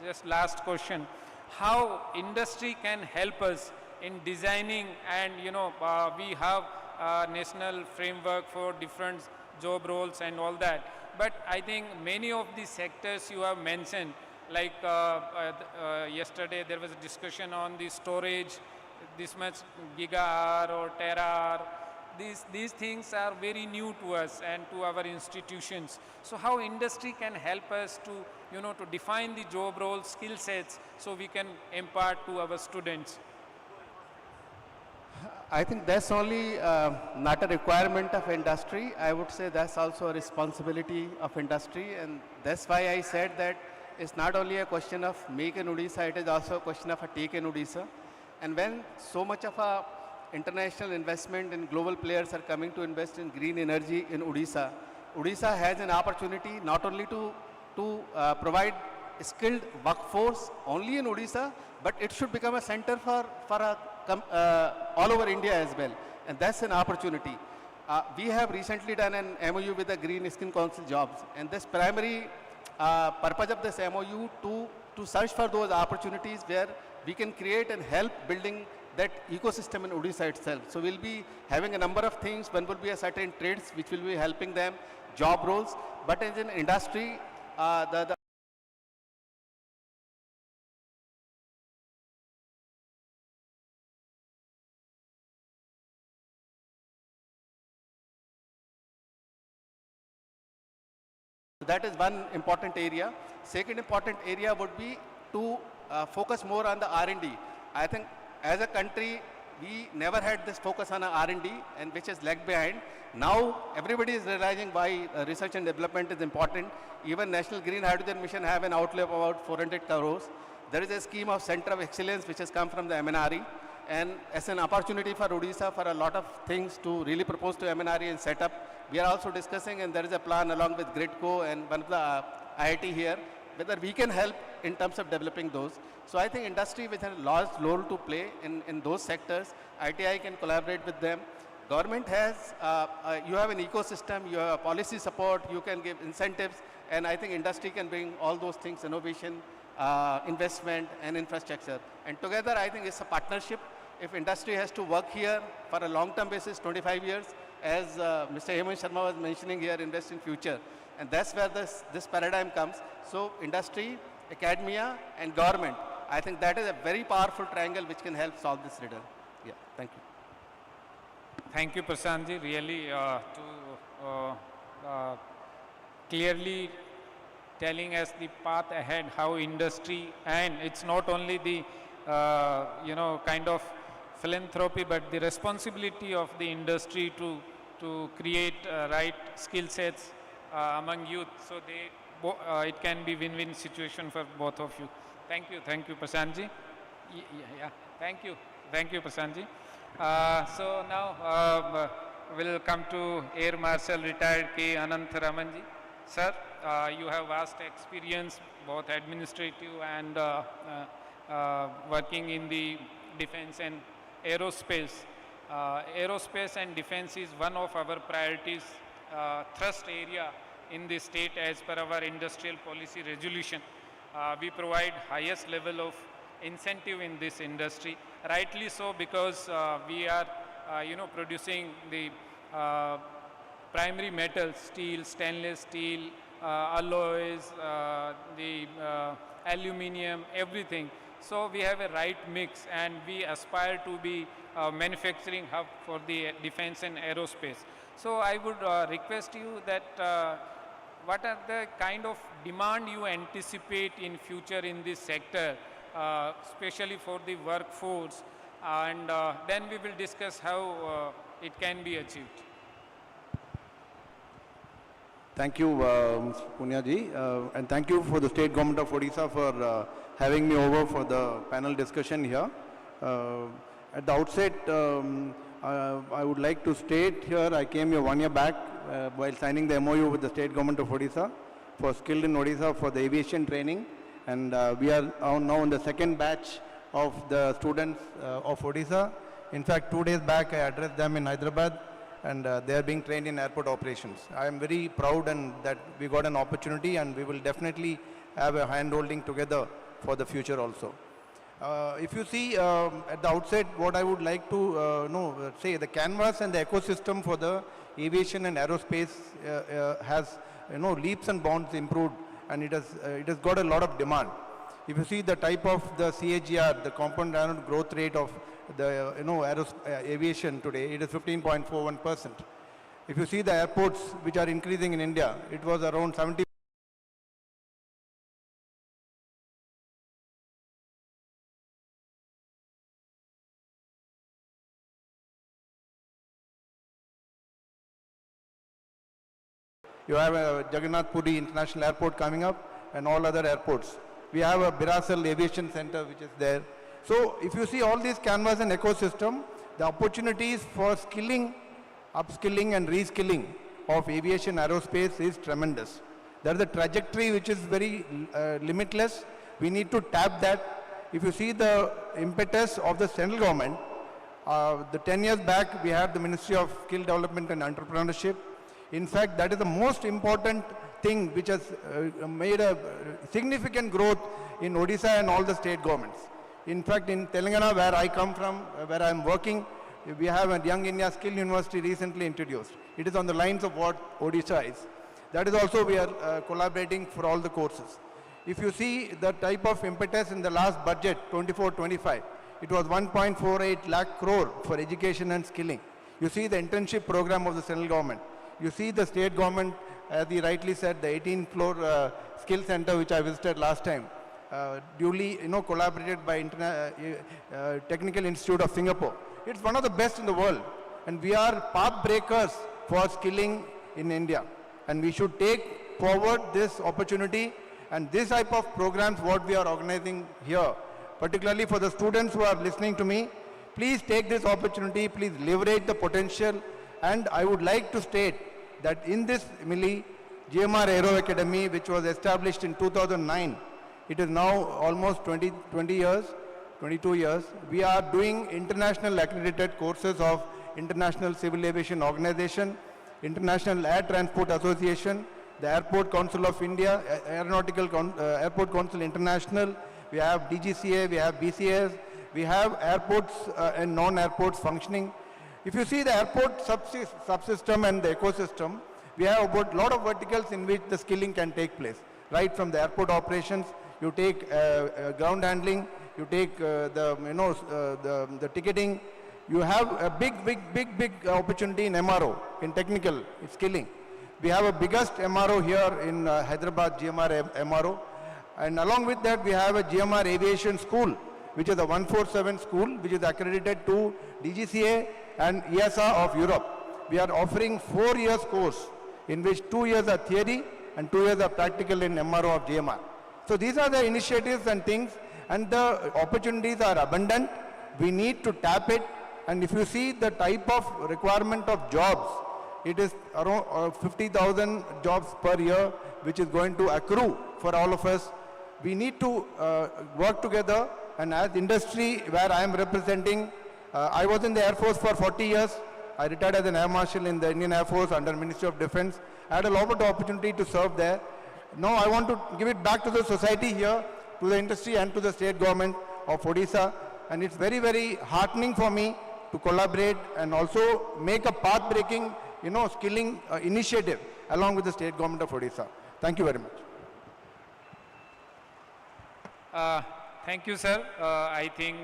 just last question. How industry can help us in designing, and we have a national framework for different job roles and all that. But I think many of the sectors you have mentioned, like yesterday there was a discussion on the storage, this much giga-hour or tera-hour. These things are very new to us and to our institutions. So how industry can help us to, to define the job roles, skill sets, so we can impart to our students? I think that's only not a requirement of industry. I would say that's also a responsibility of industry, and that's why I said that it's not only a question of make in Odisha, it is also a question of a take in Odisha. And when so much of a international investment and global players are coming to invest in green energy in Odisha, Odisha has an opportunity not only to provide skilled workforce only in Odisha, but it should become a center for all over India as well. And that's an opportunity. We have recently done an MOU with the Green Skin Council Jobs, and this primary purpose of this MOU to search for those opportunities where we can create and help building that ecosystem in Odisha itself. So we'll be having a number of things. One will be a certain trades which will be helping them, job roles, but as an industry, that is one important area. Second important area would be to focus more on the R&D. I think as a country, we never had this focus on R&D, and which is lagged behind. Now everybody is realizing why research and development is important. Even National Green Hydrogen Mission have an outlay of about 400 crores. There is a scheme of Center of Excellence which has come from the MNRE, and as an opportunity for Odisha for a lot of things to really propose to MNRE and set up. We are also discussing, and there is a plan along with Gridco and one of the IIT here, whether we can help in terms of developing those. So I think industry which has a large role to play in those sectors, ITI can collaborate with them. Government has, you have an ecosystem, you have policy support, you can give incentives, and I think industry can bring all those things, innovation, investment and infrastructure. And together, I think it's a partnership. If industry has to work here for a long-term basis, 25 years, as Mr. Hemant Sharma was mentioning here, invest in future. And that's where this paradigm comes. So industry, academia, and government, I think that is a very powerful triangle which can help solve this riddle. Yeah, thank you. Thank you, Prashantji, really clearly telling us the path ahead, how industry, and it's not only the, kind of philanthropy, but the responsibility of the industry to create right skill sets among youth, so it can be win-win situation for both of you. Thank you, Prashantji. Yeah, thank you, Prashantji. So now we'll come to Air Marshal retired K. Anantharamanji. Sir, you have vast experience, both administrative and working in the defense and aerospace. Aerospace and defense is one of our priorities, thrust area in the state as per our industrial policy resolution. We provide highest level of incentive in this industry, rightly so, because we are producing the primary metals, steel, stainless steel, alloys, the aluminum, everything. So we have a right mix, and we aspire to be a manufacturing hub for the defense and aerospace. So I would request you that what are the kind of demand you anticipate in future in this sector, especially for the workforce, and then we will discuss how it can be achieved. Thank you, Mr. Punya ji, and thank you for the State Government of Odisha for having me over for the panel discussion here. At the outset, I would like to state here, I came here 1 year back while signing the MOU with the State Government of Odisha for Skilled in Odisha for the aviation training, and we are now in the second batch of the students of Odisha. In fact, 2 days back I addressed them in Hyderabad, and they are being trained in airport operations. I am very proud and that we got an opportunity, and we will definitely have a hand-holding together for the future also. If you see at the outset, what I would like to say, the canvas and the ecosystem for the aviation and aerospace has leaps and bounds improved, and it has got a lot of demand. If you see the type of the CAGR, the compound annual growth rate of the aviation today, it is 15.41%. If you see the airports which are increasing in India, it was around 70. You have a Jagannath Puri International Airport coming up, and all other airports. We have a Birasal Aviation Center which is there. So if you see all these canvas and ecosystem, the opportunities for skilling, upskilling and reskilling of aviation aerospace is tremendous. There is a trajectory which is very limitless. We need to tap that. If you see the impetus of the central government, the 10 years back we had the Ministry of Skill Development and Entrepreneurship. In fact, that is the most important thing which has made a significant growth in Odisha and all the state governments. In fact, in Telangana, where I come from, where I am working, we have a Young India Skill University recently introduced. It is on the lines of what Odisha is. That is also we are collaborating for all the courses. If you see the type of impetus in the last budget, 24-25, it was 1.48 lakh crore for education and skilling. You see the internship program of the central government. You see the state government, as he rightly said, the 18th floor skill center which I visited last time, duly collaborated by Technical Institute of Singapore. It's one of the best in the world, and we are path breakers for skilling in India, and we should take forward this opportunity and this type of programs what we are organizing here, particularly for the students who are listening to me. Please take this opportunity, please leverage the potential, and I would like to state that in this MILI, GMR Aero Academy, which was established in 2009, it is now almost 22 years. We are doing international accredited courses of International Civil Aviation Organization, International Air Transport Association, the Airport Council of India, Airport Council International, we have DGCA, we have BCS, we have airports and non-airports functioning. If you see the airport subsystem and the ecosystem, we have about a lot of verticals in which the skilling can take place. Right from the airport operations, you take ground handling, you take the ticketing. You have a big opportunity in MRO, in technical skilling. We have a biggest MRO here in Hyderabad, GMR MRO. And along with that, we have a GMR Aviation School, which is a 147 school, which is accredited to DGCA and EASA of Europe. We are offering 4 years course, in which 2 years are theory and 2 years are practical in MRO of GMR. So these are the initiatives and things, and the opportunities are abundant. We need to tap it. And if you see the type of requirement of jobs, it is around 50,000 jobs per year, which is going to accrue for all of us. We need to work together, and as industry where I am representing, I was in the Air Force for 40 years. I retired as an Air Marshal in the Indian Air Force under Ministry of Defense. I had a lot of opportunity to serve there. Now I want to give it back to the society here, to the industry and to the state government of Odisha. And it's very heartening for me to collaborate and also make a path-breaking, skilling initiative along with the state government of Odisha. Thank you very much. Thank you, sir. I think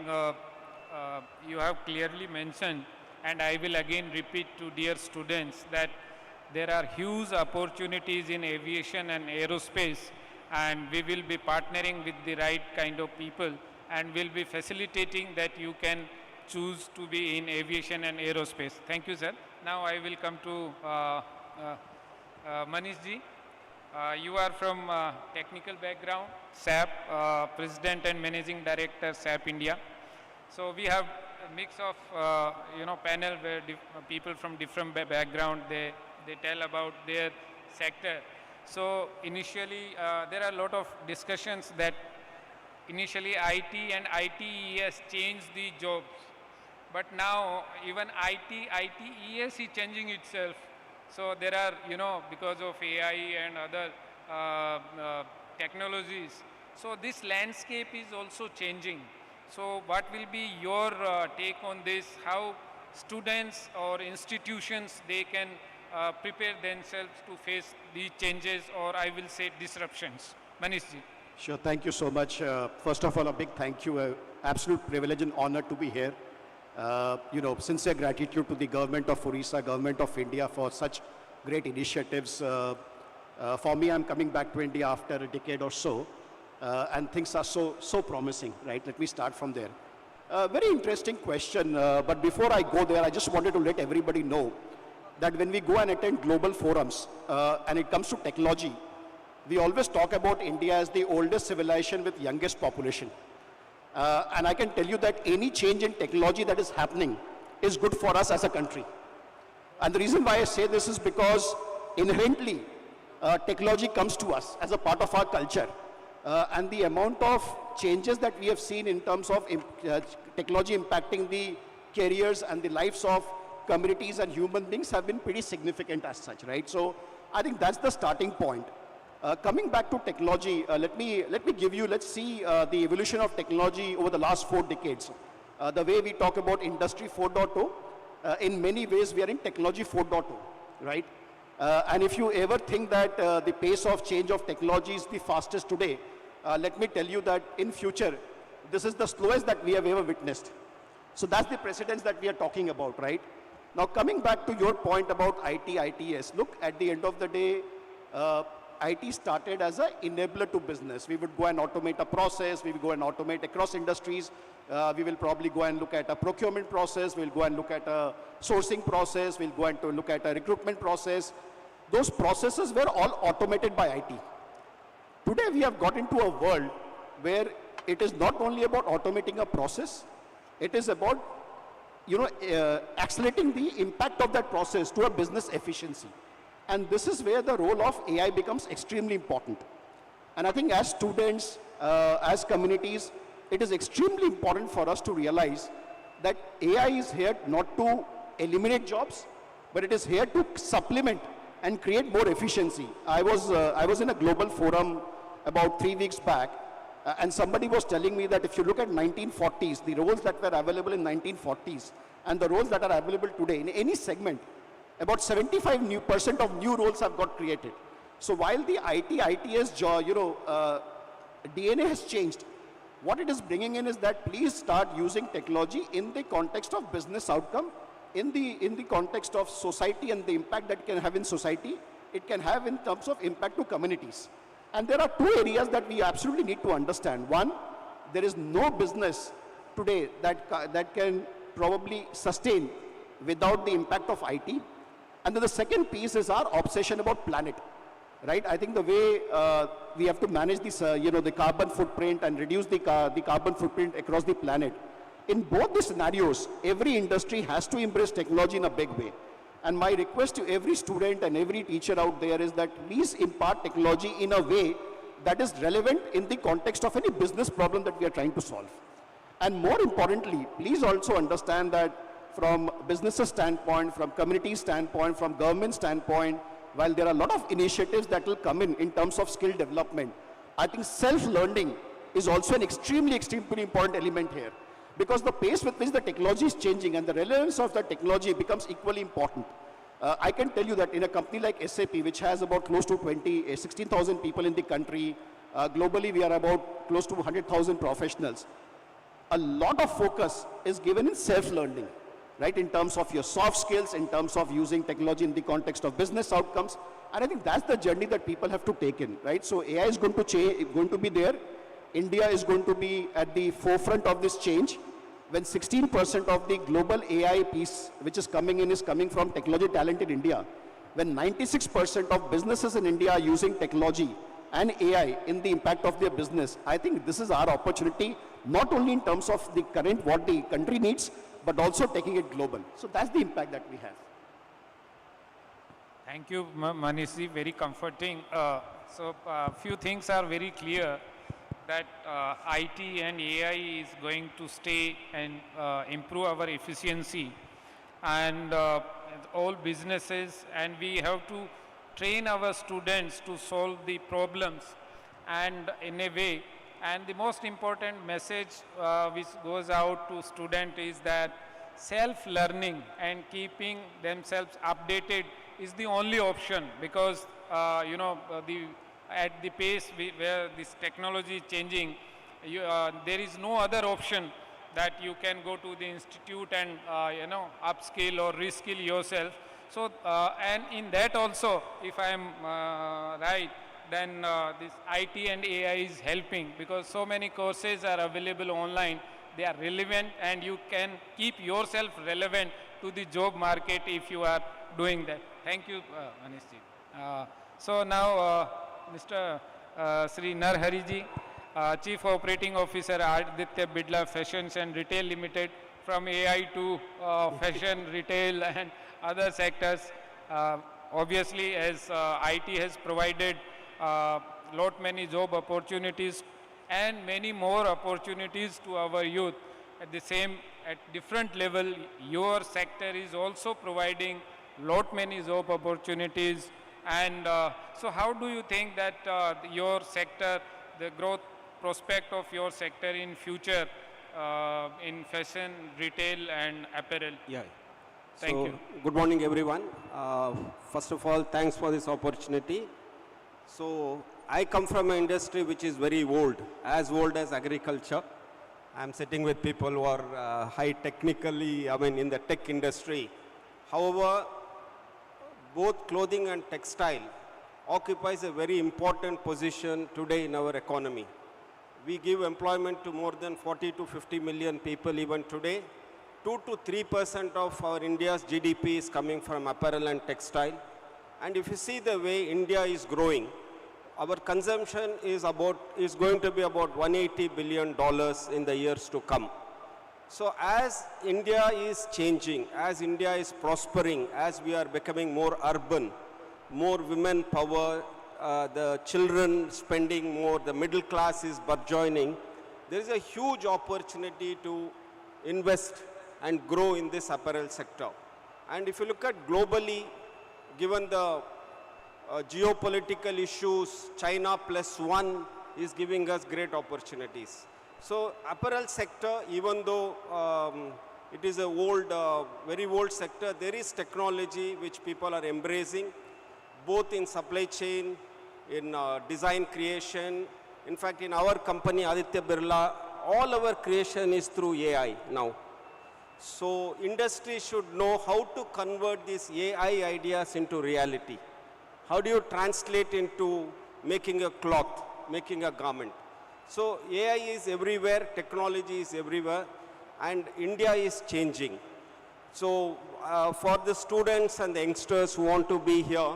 you have clearly mentioned, and I will again repeat to dear students, that there are huge opportunities in aviation and aerospace, and we will be partnering with the right kind of people, and will be facilitating that you can choose to be in aviation and aerospace. Thank you, sir. Now I will come to Manish ji. You are from technical background, SAP, President and Managing Director, SAP India. So we have a mix of, panel where people from different background, they tell about their sector. So initially, there are a lot of discussions that initially IT and ITES changed the jobs. But now even ITES is changing itself. So there are, because of AI and other technologies. So this landscape is also changing. So what will be your take on this? How students or institutions, they can prepare themselves to face these changes, or I will say disruptions? Manish ji. Sure, thank you so much. First of all, a big thank you. Absolute privilege and honor to be here. Sincere gratitude to the government of Odisha, government of India for such great initiatives. For me, I'm coming back to India after a decade or so, and things are so promising, right? Let me start from there. Very interesting question, but before I go there, I just wanted to let everybody know that when we go and attend global forums, and it comes to technology, we always talk about India as the oldest civilization with youngest population. And I can tell you that any change in technology that is happening is good for us as a country. And the reason why I say this is because inherently technology comes to us as a part of our culture. And the amount of changes that we have seen in terms of technology impacting the careers and the lives of communities and human beings have been pretty significant as such, right? So I think that's the starting point. Coming back to technology, let me give you, let's see the evolution of technology over the last 4 decades. The way we talk about Industry 4.0, in many ways we are in Technology 4.0, right? And if you ever think that the pace of change of technology is the fastest today, let me tell you that in future, this is the slowest that we have ever witnessed. So that's the precedence that we are talking about, right? Now coming back to your point about ITES, look, at the end of the day, IT started as an enabler to business. We would go and automate a process, we would go and automate across industries, we will probably go and look at a procurement process, we'll go and look at a sourcing process, we'll go and to look at a recruitment process. Those processes were all automated by IT. Today we have got into a world where it is not only about automating a process, it is about accelerating the impact of that process to a business efficiency. And this is where the role of AI becomes extremely important. And I think as students, as communities, it is extremely important for us to realize that AI is here not to eliminate jobs, but it is here to supplement and create more efficiency. I was in a global forum about 3 weeks back, and somebody was telling me that if you look at 1940s, the roles that were available in 1940s and the roles that are available today in any segment, about 75% of new roles have got created. So while the ITS DNA has changed, what it is bringing in is that please start using technology in the context of business outcome, in the context of society and the impact that it can have in society, it can have in terms of impact to communities. And there are two areas that we absolutely need to understand. One, there is no business today that can probably sustain without the impact of IT. And then the second piece is our obsession about planet, right? I think the way we have to manage this, the carbon footprint and reduce the carbon footprint across the planet. In both the scenarios, every industry has to embrace technology in a big way. And my request to every student and every teacher out there is that please impart technology in a way that is relevant in the context of any business problem that we are trying to solve. And more importantly, please also understand that from businesses standpoint, from community standpoint, from government standpoint, while there are a lot of initiatives that will come in terms of skill development, I think self-learning is also an extremely important element here. Because the pace with which the technology is changing and the relevance of the technology becomes equally important. I can tell you that in a company like SAP, which has about close to 16,000 people in the country, globally we are about close to 100,000 professionals. A lot of focus is given in self-learning, right? In terms of your soft skills, in terms of using technology in the context of business outcomes. And I think that's the journey that people have to take in, right? So AI is going to change, going to be there. India is going to be at the forefront of this change when 16% of the global AI piece which is coming in is coming from technology talent in India. When 96% of businesses in India are using technology and AI in the impact of their business, I think this is our opportunity, not only in terms of the current, what the country needs, but also taking it global. So that's the impact that we have. Thank you, Manishji, very comforting. So few things are very clear, that IT and AI is going to stay and improve our efficiency and all businesses, and we have to train our students to solve the problems and in a way. And the most important message which goes out to students is that self-learning and keeping themselves updated is the only option, because at the pace where this technology is changing, there is no other option that you can go to the institute and upskill or reskill yourself. So and in that also, if I am right, then this IT and AI is helping, because so many courses are available online. They are relevant, and you can keep yourself relevant to the job market if you are doing that. Thank you, Manishji. So now, Mr. Sri Narhariji, Chief Operating Officer, Aditya Bidla Fashions and Retail Limited, from AI to fashion, retail and other sectors. Obviously, as IT has provided many job opportunities and many more opportunities to our youth, at different level, your sector is also providing many job opportunities. And so how do you think that your sector, the growth prospect of your sector in future in fashion, retail and apparel? Yeah. Thank you. Good morning, everyone. First of all, thanks for this opportunity. So I come from an industry which is very old, as old as agriculture. I'm sitting with people who are high technically, in the tech industry. However, both clothing and textile occupies a very important position today in our economy. We give employment to more than 40 to 50 million people even today. 2 to 3% of our India's GDP is coming from apparel and textile. And if you see the way India is growing, our consumption is going to be about $180 billion in the years to come. So as India is changing, as India is prospering, as we are becoming more urban, more women power, the children spending more, the middle class is burgeoning, there is a huge opportunity to invest and grow in this apparel sector. And if you look at globally, given the geopolitical issues, China +1 is giving us great opportunities. So apparel sector, even though it is a old, very old sector, there is technology which people are embracing, both in supply chain, in design creation. In fact, in our company, Aditya Birla, all our creation is through AI now. So industry should know how to convert these AI ideas into reality. How do you translate into making a cloth, making a garment? So AI is everywhere, technology is everywhere, and India is changing. So for the students and the youngsters who want to be here,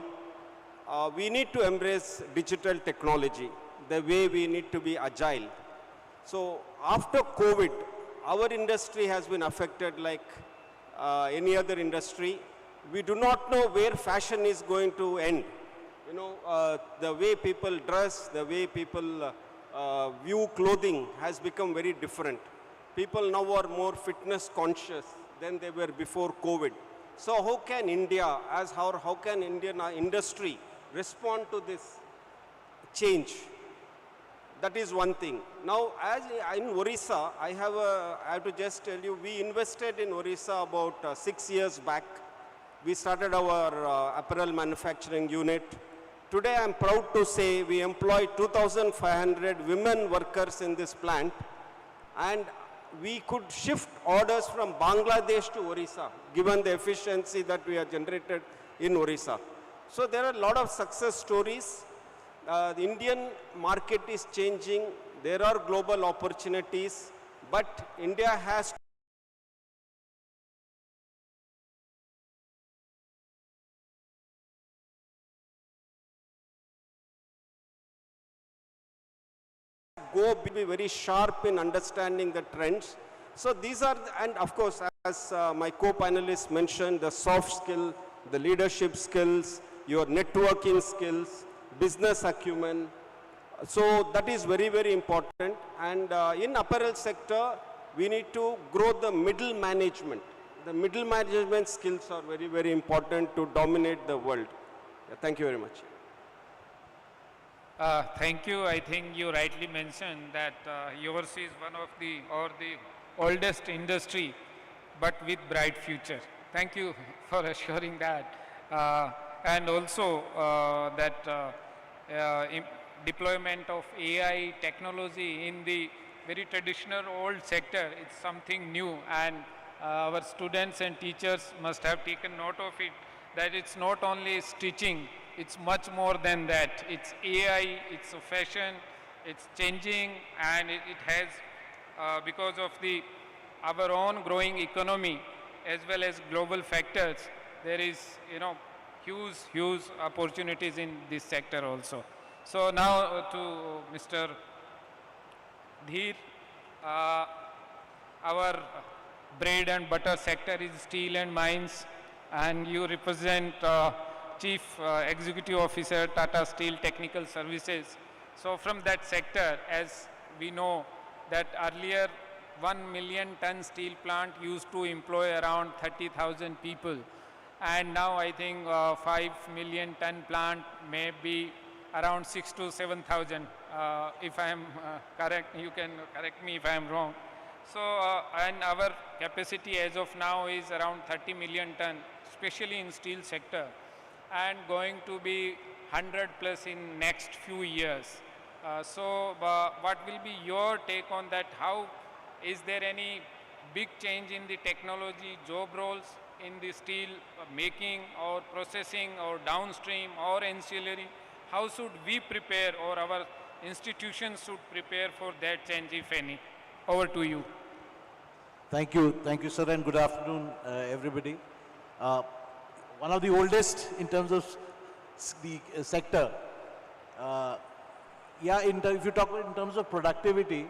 we need to embrace digital technology, the way we need to be agile. So after COVID, our industry has been affected like any other industry. We do not know where fashion is going to end. You know, the way people dress, the way people view clothing has become very different. People now are more fitness conscious than they were before COVID. So how can India, how can Indian industry respond to this change? That is one thing. Now, as in Odisha, I have to just tell you, we invested in Odisha about 6 years back. We started our apparel manufacturing unit. Today, I'm proud to say we employ 2,500 women workers in this plant, and we could shift orders from Bangladesh to Odisha, given the efficiency that we have generated in Odisha. So there are a lot of success stories. The Indian market is changing. There are global opportunities, but India has to be very sharp in understanding the trends. So these are, and of course, as my co-panelists mentioned, the soft skill, the leadership skills, your networking skills, business acumen. So that is very, very important. And in apparel sector, we need to grow the middle management. The middle management skills are very, very important to dominate the world. Yeah, thank you very much. Thank you. I think you rightly mentioned that yours is one of the oldest industry, but with bright future. Thank you for assuring that. And also that deployment of AI technology in the very traditional old sector is something new, and our students and teachers must have taken note of it, that it's not only stitching, it's much more than that. It's AI, it's a fashion, it's changing, and it has, because of our own growing economy as well as global factors, there is, huge opportunities in this sector also. So now to Mr. Dheer, our bread and butter sector is steel and mines, and you represent Chief Executive Officer, Tata Steel Technical Services. So from that sector, as we know that earlier 1 million ton steel plant used to employ around 30,000 people. And now I think 5 million ton plant may be around 6,000 to 7,000. If I am correct, you can correct me if I am wrong. So, and our capacity as of now is around 30 million ton, especially in steel sector, and going to be 100 plus in next few years. So what will be your take on that? How is there any big change in the technology, job roles in the steel making or processing or downstream or ancillary? How should we prepare, or our institutions should prepare for that change, if any? Over to you. Thank you, sir, and good afternoon, everybody. One of the oldest in terms of the sector. If you talk in terms of productivity,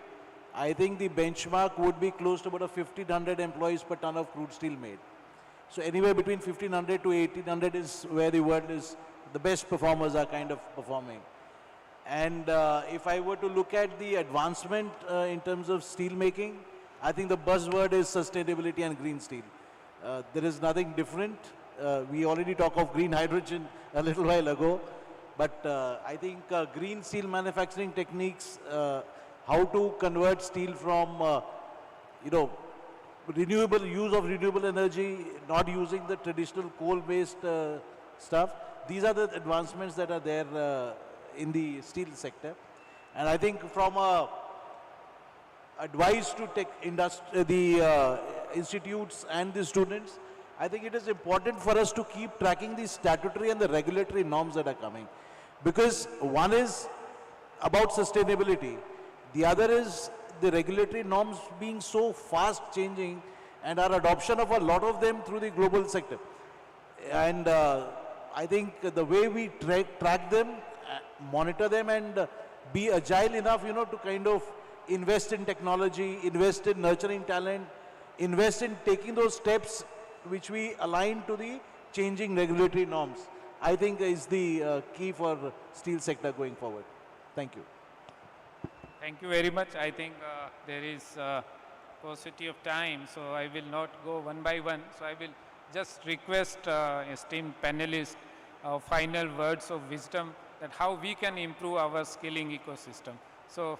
I think the benchmark would be close to about 1,500 employees per ton of crude steel made. So anywhere between 1,500 to 1,800 is where the world is, the best performers are kind of performing. And if I were to look at the advancement in terms of steel making, I think the buzzword is sustainability and green steel. There is nothing different. We already talk of green hydrogen a little while ago. But I think green steel manufacturing techniques, how to convert steel from, use of renewable energy, not using the traditional coal-based stuff. These are the advancements that are there in the steel sector. And I think from advice to the institutes and the students, I think it is important for us to keep tracking the statutory and the regulatory norms that are coming. Because one is about sustainability, the other is the regulatory norms being so fast changing and our adoption of a lot of them through the global sector. And I think the way we track them, monitor them and be agile enough, to kind of invest in technology, invest in nurturing talent, invest in taking those steps which we align to the changing regulatory norms, I think is the key for steel sector going forward. Thank you. Thank you very much. I think there is paucity of time, so I will not go one by one. So I will just request esteemed panelists final words of wisdom that how we can improve our skilling ecosystem. So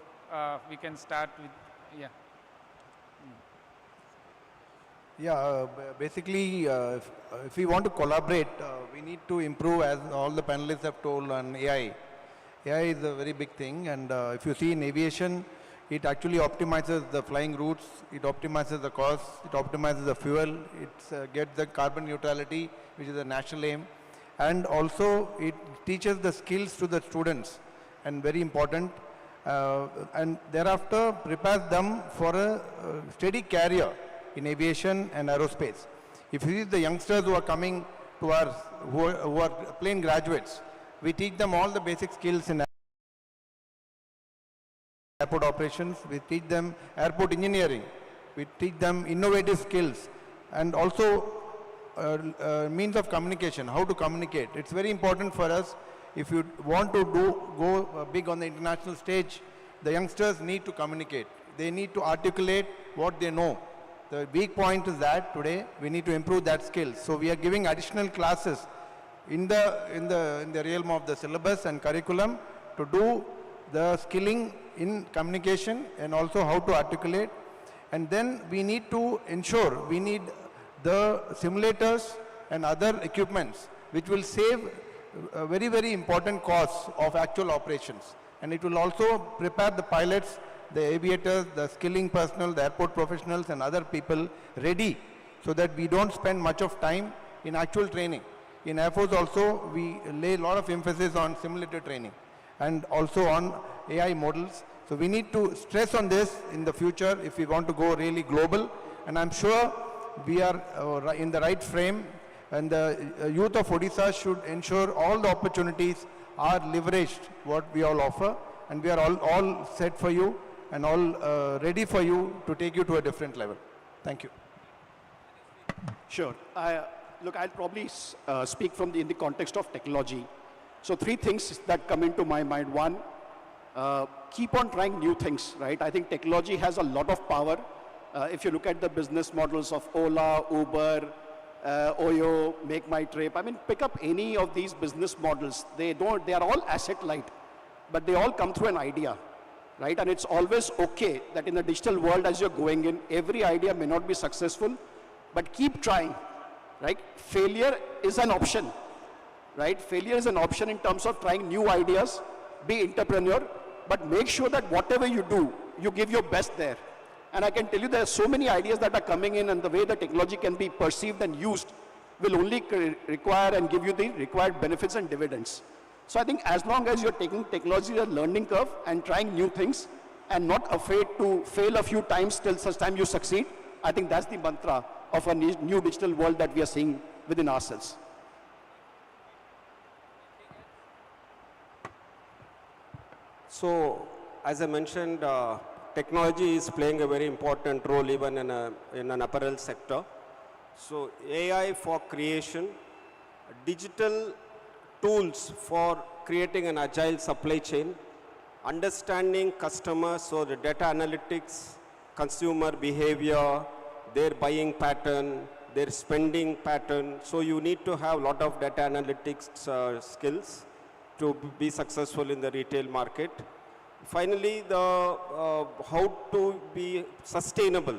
we can start with, yeah. Yeah, basically, if we want to collaborate, we need to improve, as all the panelists have told, on AI. AI is a very big thing, and if you see in aviation, it actually optimizes the flying routes, it optimizes the cost, it optimizes the fuel, it gets the carbon neutrality, which is a national aim, and also it teaches the skills to the students, and very important, and thereafter prepares them for a steady career in aviation and aerospace. If you see the youngsters who are coming to us, who are plane graduates, we teach them all the basic skills in airport operations, we teach them airport engineering, we teach them innovative skills, and also means of communication, how to communicate. It's very important for us. If you want to go big on the international stage, the youngsters need to communicate. They need to articulate what they know. The weak point is that today we need to improve that skill. So we are giving additional classes in the realm of the syllabus and curriculum to do the skilling in communication and also how to articulate. And then we need to ensure we need the simulators and other equipments which will save very, very important costs of actual operations. And it will also prepare the pilots, the aviators, the skilling personnel, the airport professionals and other people ready so that we don't spend much of time in actual training. In Air Force also, we lay a lot of emphasis on simulator training and also on AI models. So we need to stress on this in the future if we want to go really global. And I'm sure we are in the right frame, and the youth of Odisha should ensure all the opportunities are leveraged, what we all offer. And we are all set for you and all ready for you to take you to a different level. Thank you. Sure. Look, I'll probably speak from in the context of technology. So 3 things that come into my mind. One, keep on trying new things, right? I think technology has a lot of power. If you look at the business models of Ola, Uber, Oyo, Make My Trip, I mean, pick up any of these business models. They are all asset light, but they all come through an idea, right? And it's always okay that in the digital world, as you're going in, every idea may not be successful, but keep trying, right? Failure is an option, right? Failure is an option in terms of trying new ideas, be entrepreneur, but make sure that whatever you do, you give your best there. And I can tell you there are so many ideas that are coming in, and the way the technology can be perceived and used will only require and give you the required benefits and dividends. So I think as long as you're taking technology as a learning curve and trying new things and not afraid to fail a few times till such time you succeed, I think that's the mantra of a new digital world that we are seeing within ourselves. So, as I mentioned, technology is playing a very important role even in an apparel sector. So, AI for creation, digital tools for creating an agile supply chain, understanding customers, so the data analytics, consumer behavior, their buying pattern, their spending pattern. So you need to have a lot of data analytics skills. to be successful in the retail market. Finally, how to be sustainable.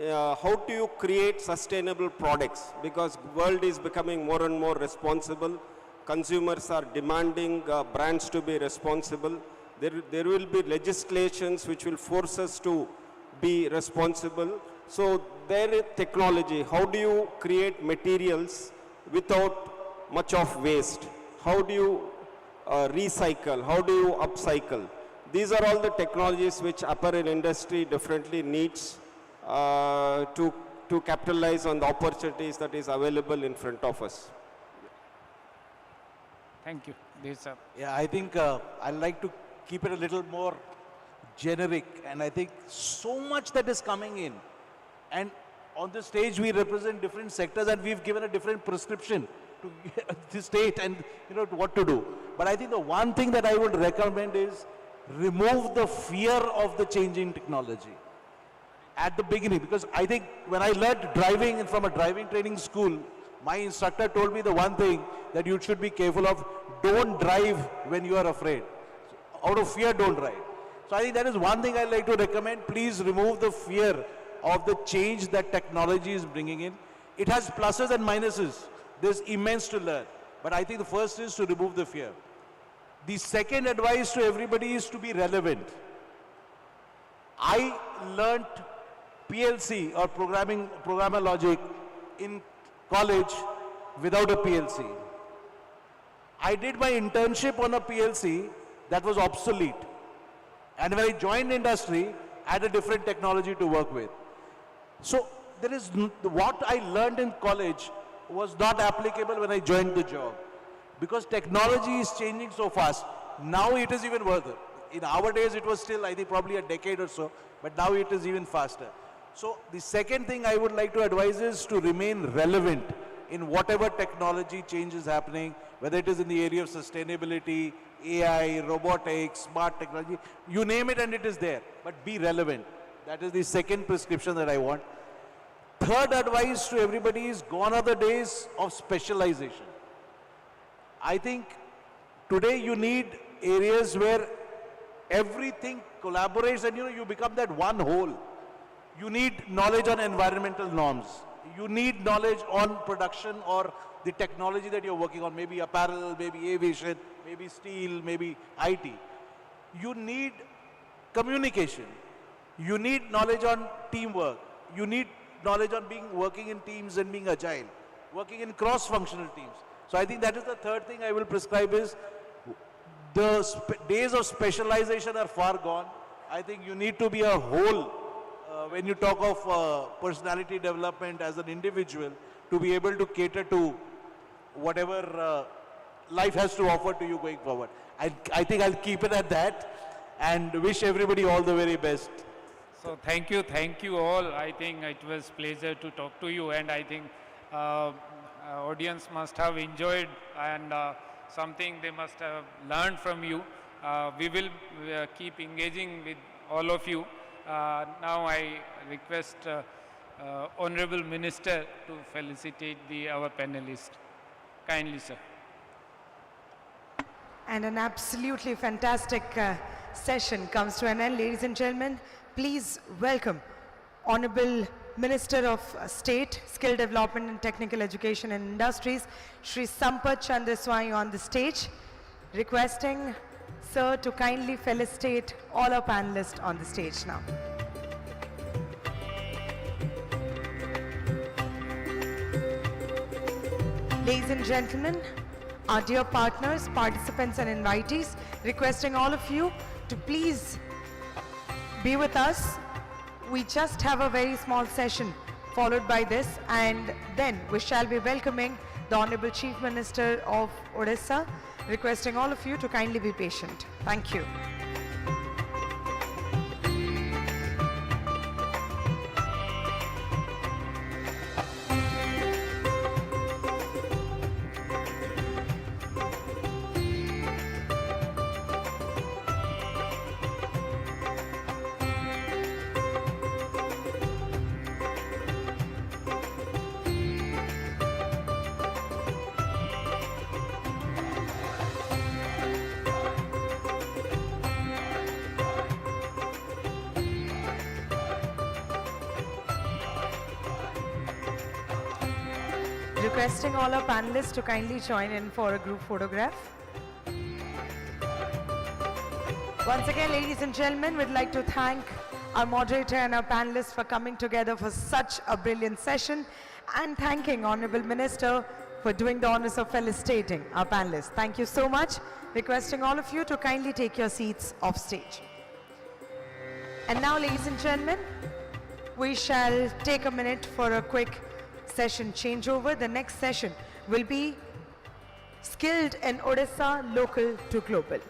How do you create sustainable products? Because world is becoming more and more responsible. Consumers are demanding brands to be responsible. There will be legislations which will force us to be responsible. So there is technology. How do you create materials without much of waste? How do you recycle? How do you upcycle? These are all the technologies which apparel industry definitely needs to capitalize on the opportunities that is available in front of us. Thank you. Yeah, I think I'd like to keep it a little more generic, and I think so much that is coming in. And on the stage, we represent different sectors, and we've given a different prescription to the state and what to do. But I think the one thing that I would recommend is remove the fear of the changing technology at the beginning, because I think when I learned driving from a driving training school, my instructor told me the one thing that you should be careful of: don't drive when you are afraid. Out of fear, don't drive. So I think that is one thing I like to recommend. Please remove the fear of the change that technology is bringing in. It has pluses and minuses. There's immense to learn. But I think the first is to remove the fear. The second advice to everybody is to be relevant. I learnt PLC or programmer logic in college without a PLC. I did my internship on a PLC that was obsolete. And when I joined industry, I had a different technology to work with. So there is what I learned in college was not applicable when I joined the job. Because technology is changing so fast. Now it is even worse. In our days, it was still, I think, probably a decade or so, but now it is even faster. So the second thing I would like to advise is to remain relevant in whatever technology change is happening, whether it is in the area of sustainability, AI, robotics, smart technology, you name it and it is there, but be relevant. That is the second prescription that I want. Third advice to everybody is gone are the days of specialization. I think today you need areas where everything collaborates and you become that one whole. You need knowledge on environmental norms. You need knowledge on production or the technology that you're working on, maybe apparel, maybe aviation, maybe steel, maybe IT. You need communication. You need knowledge on teamwork. You need knowledge on working in teams and being agile, working in cross-functional teams. So I think that is the third thing I will prescribe is the days of specialization are far gone. I think you need to be a whole when you talk of personality development as an individual to be able to cater to whatever life has to offer to you going forward. I think I'll keep it at that and wish everybody all the very best. So thank you all. I think it was pleasure to talk to you, and I think audience must have enjoyed and something they must have learned from you. We will keep engaging with all of you. Now I request Honorable Minister to felicitate our panelists. Kindly, sir. And an absolutely fantastic session comes to an end. Ladies and gentlemen, please welcome Honorable Minister of State, Skill Development and Technical Education and Industries, Shri Sampath Chandraswamy on the stage, requesting Sir to kindly felicitate all our panelists on the stage now. Ladies and gentlemen, our dear partners, participants and invitees, requesting all of you to please be with us. We just have a very small session followed by this, and then we shall be welcoming the Honorable Chief Minister of Odisha, requesting all of you to kindly be patient. Thank you. Requesting all our panelists to kindly join in for a group photograph. Once again, ladies and gentlemen, we'd like to thank our moderator and our panelists for coming together for such a brilliant session, and thanking Honorable Minister for doing the honors of felicitating our panelists. Thank you so much. Requesting all of you to kindly take your seats off stage. And now, ladies and gentlemen, we shall take a minute for a quick session changeover. The next session will be Skilled in Odisha, Local to Global.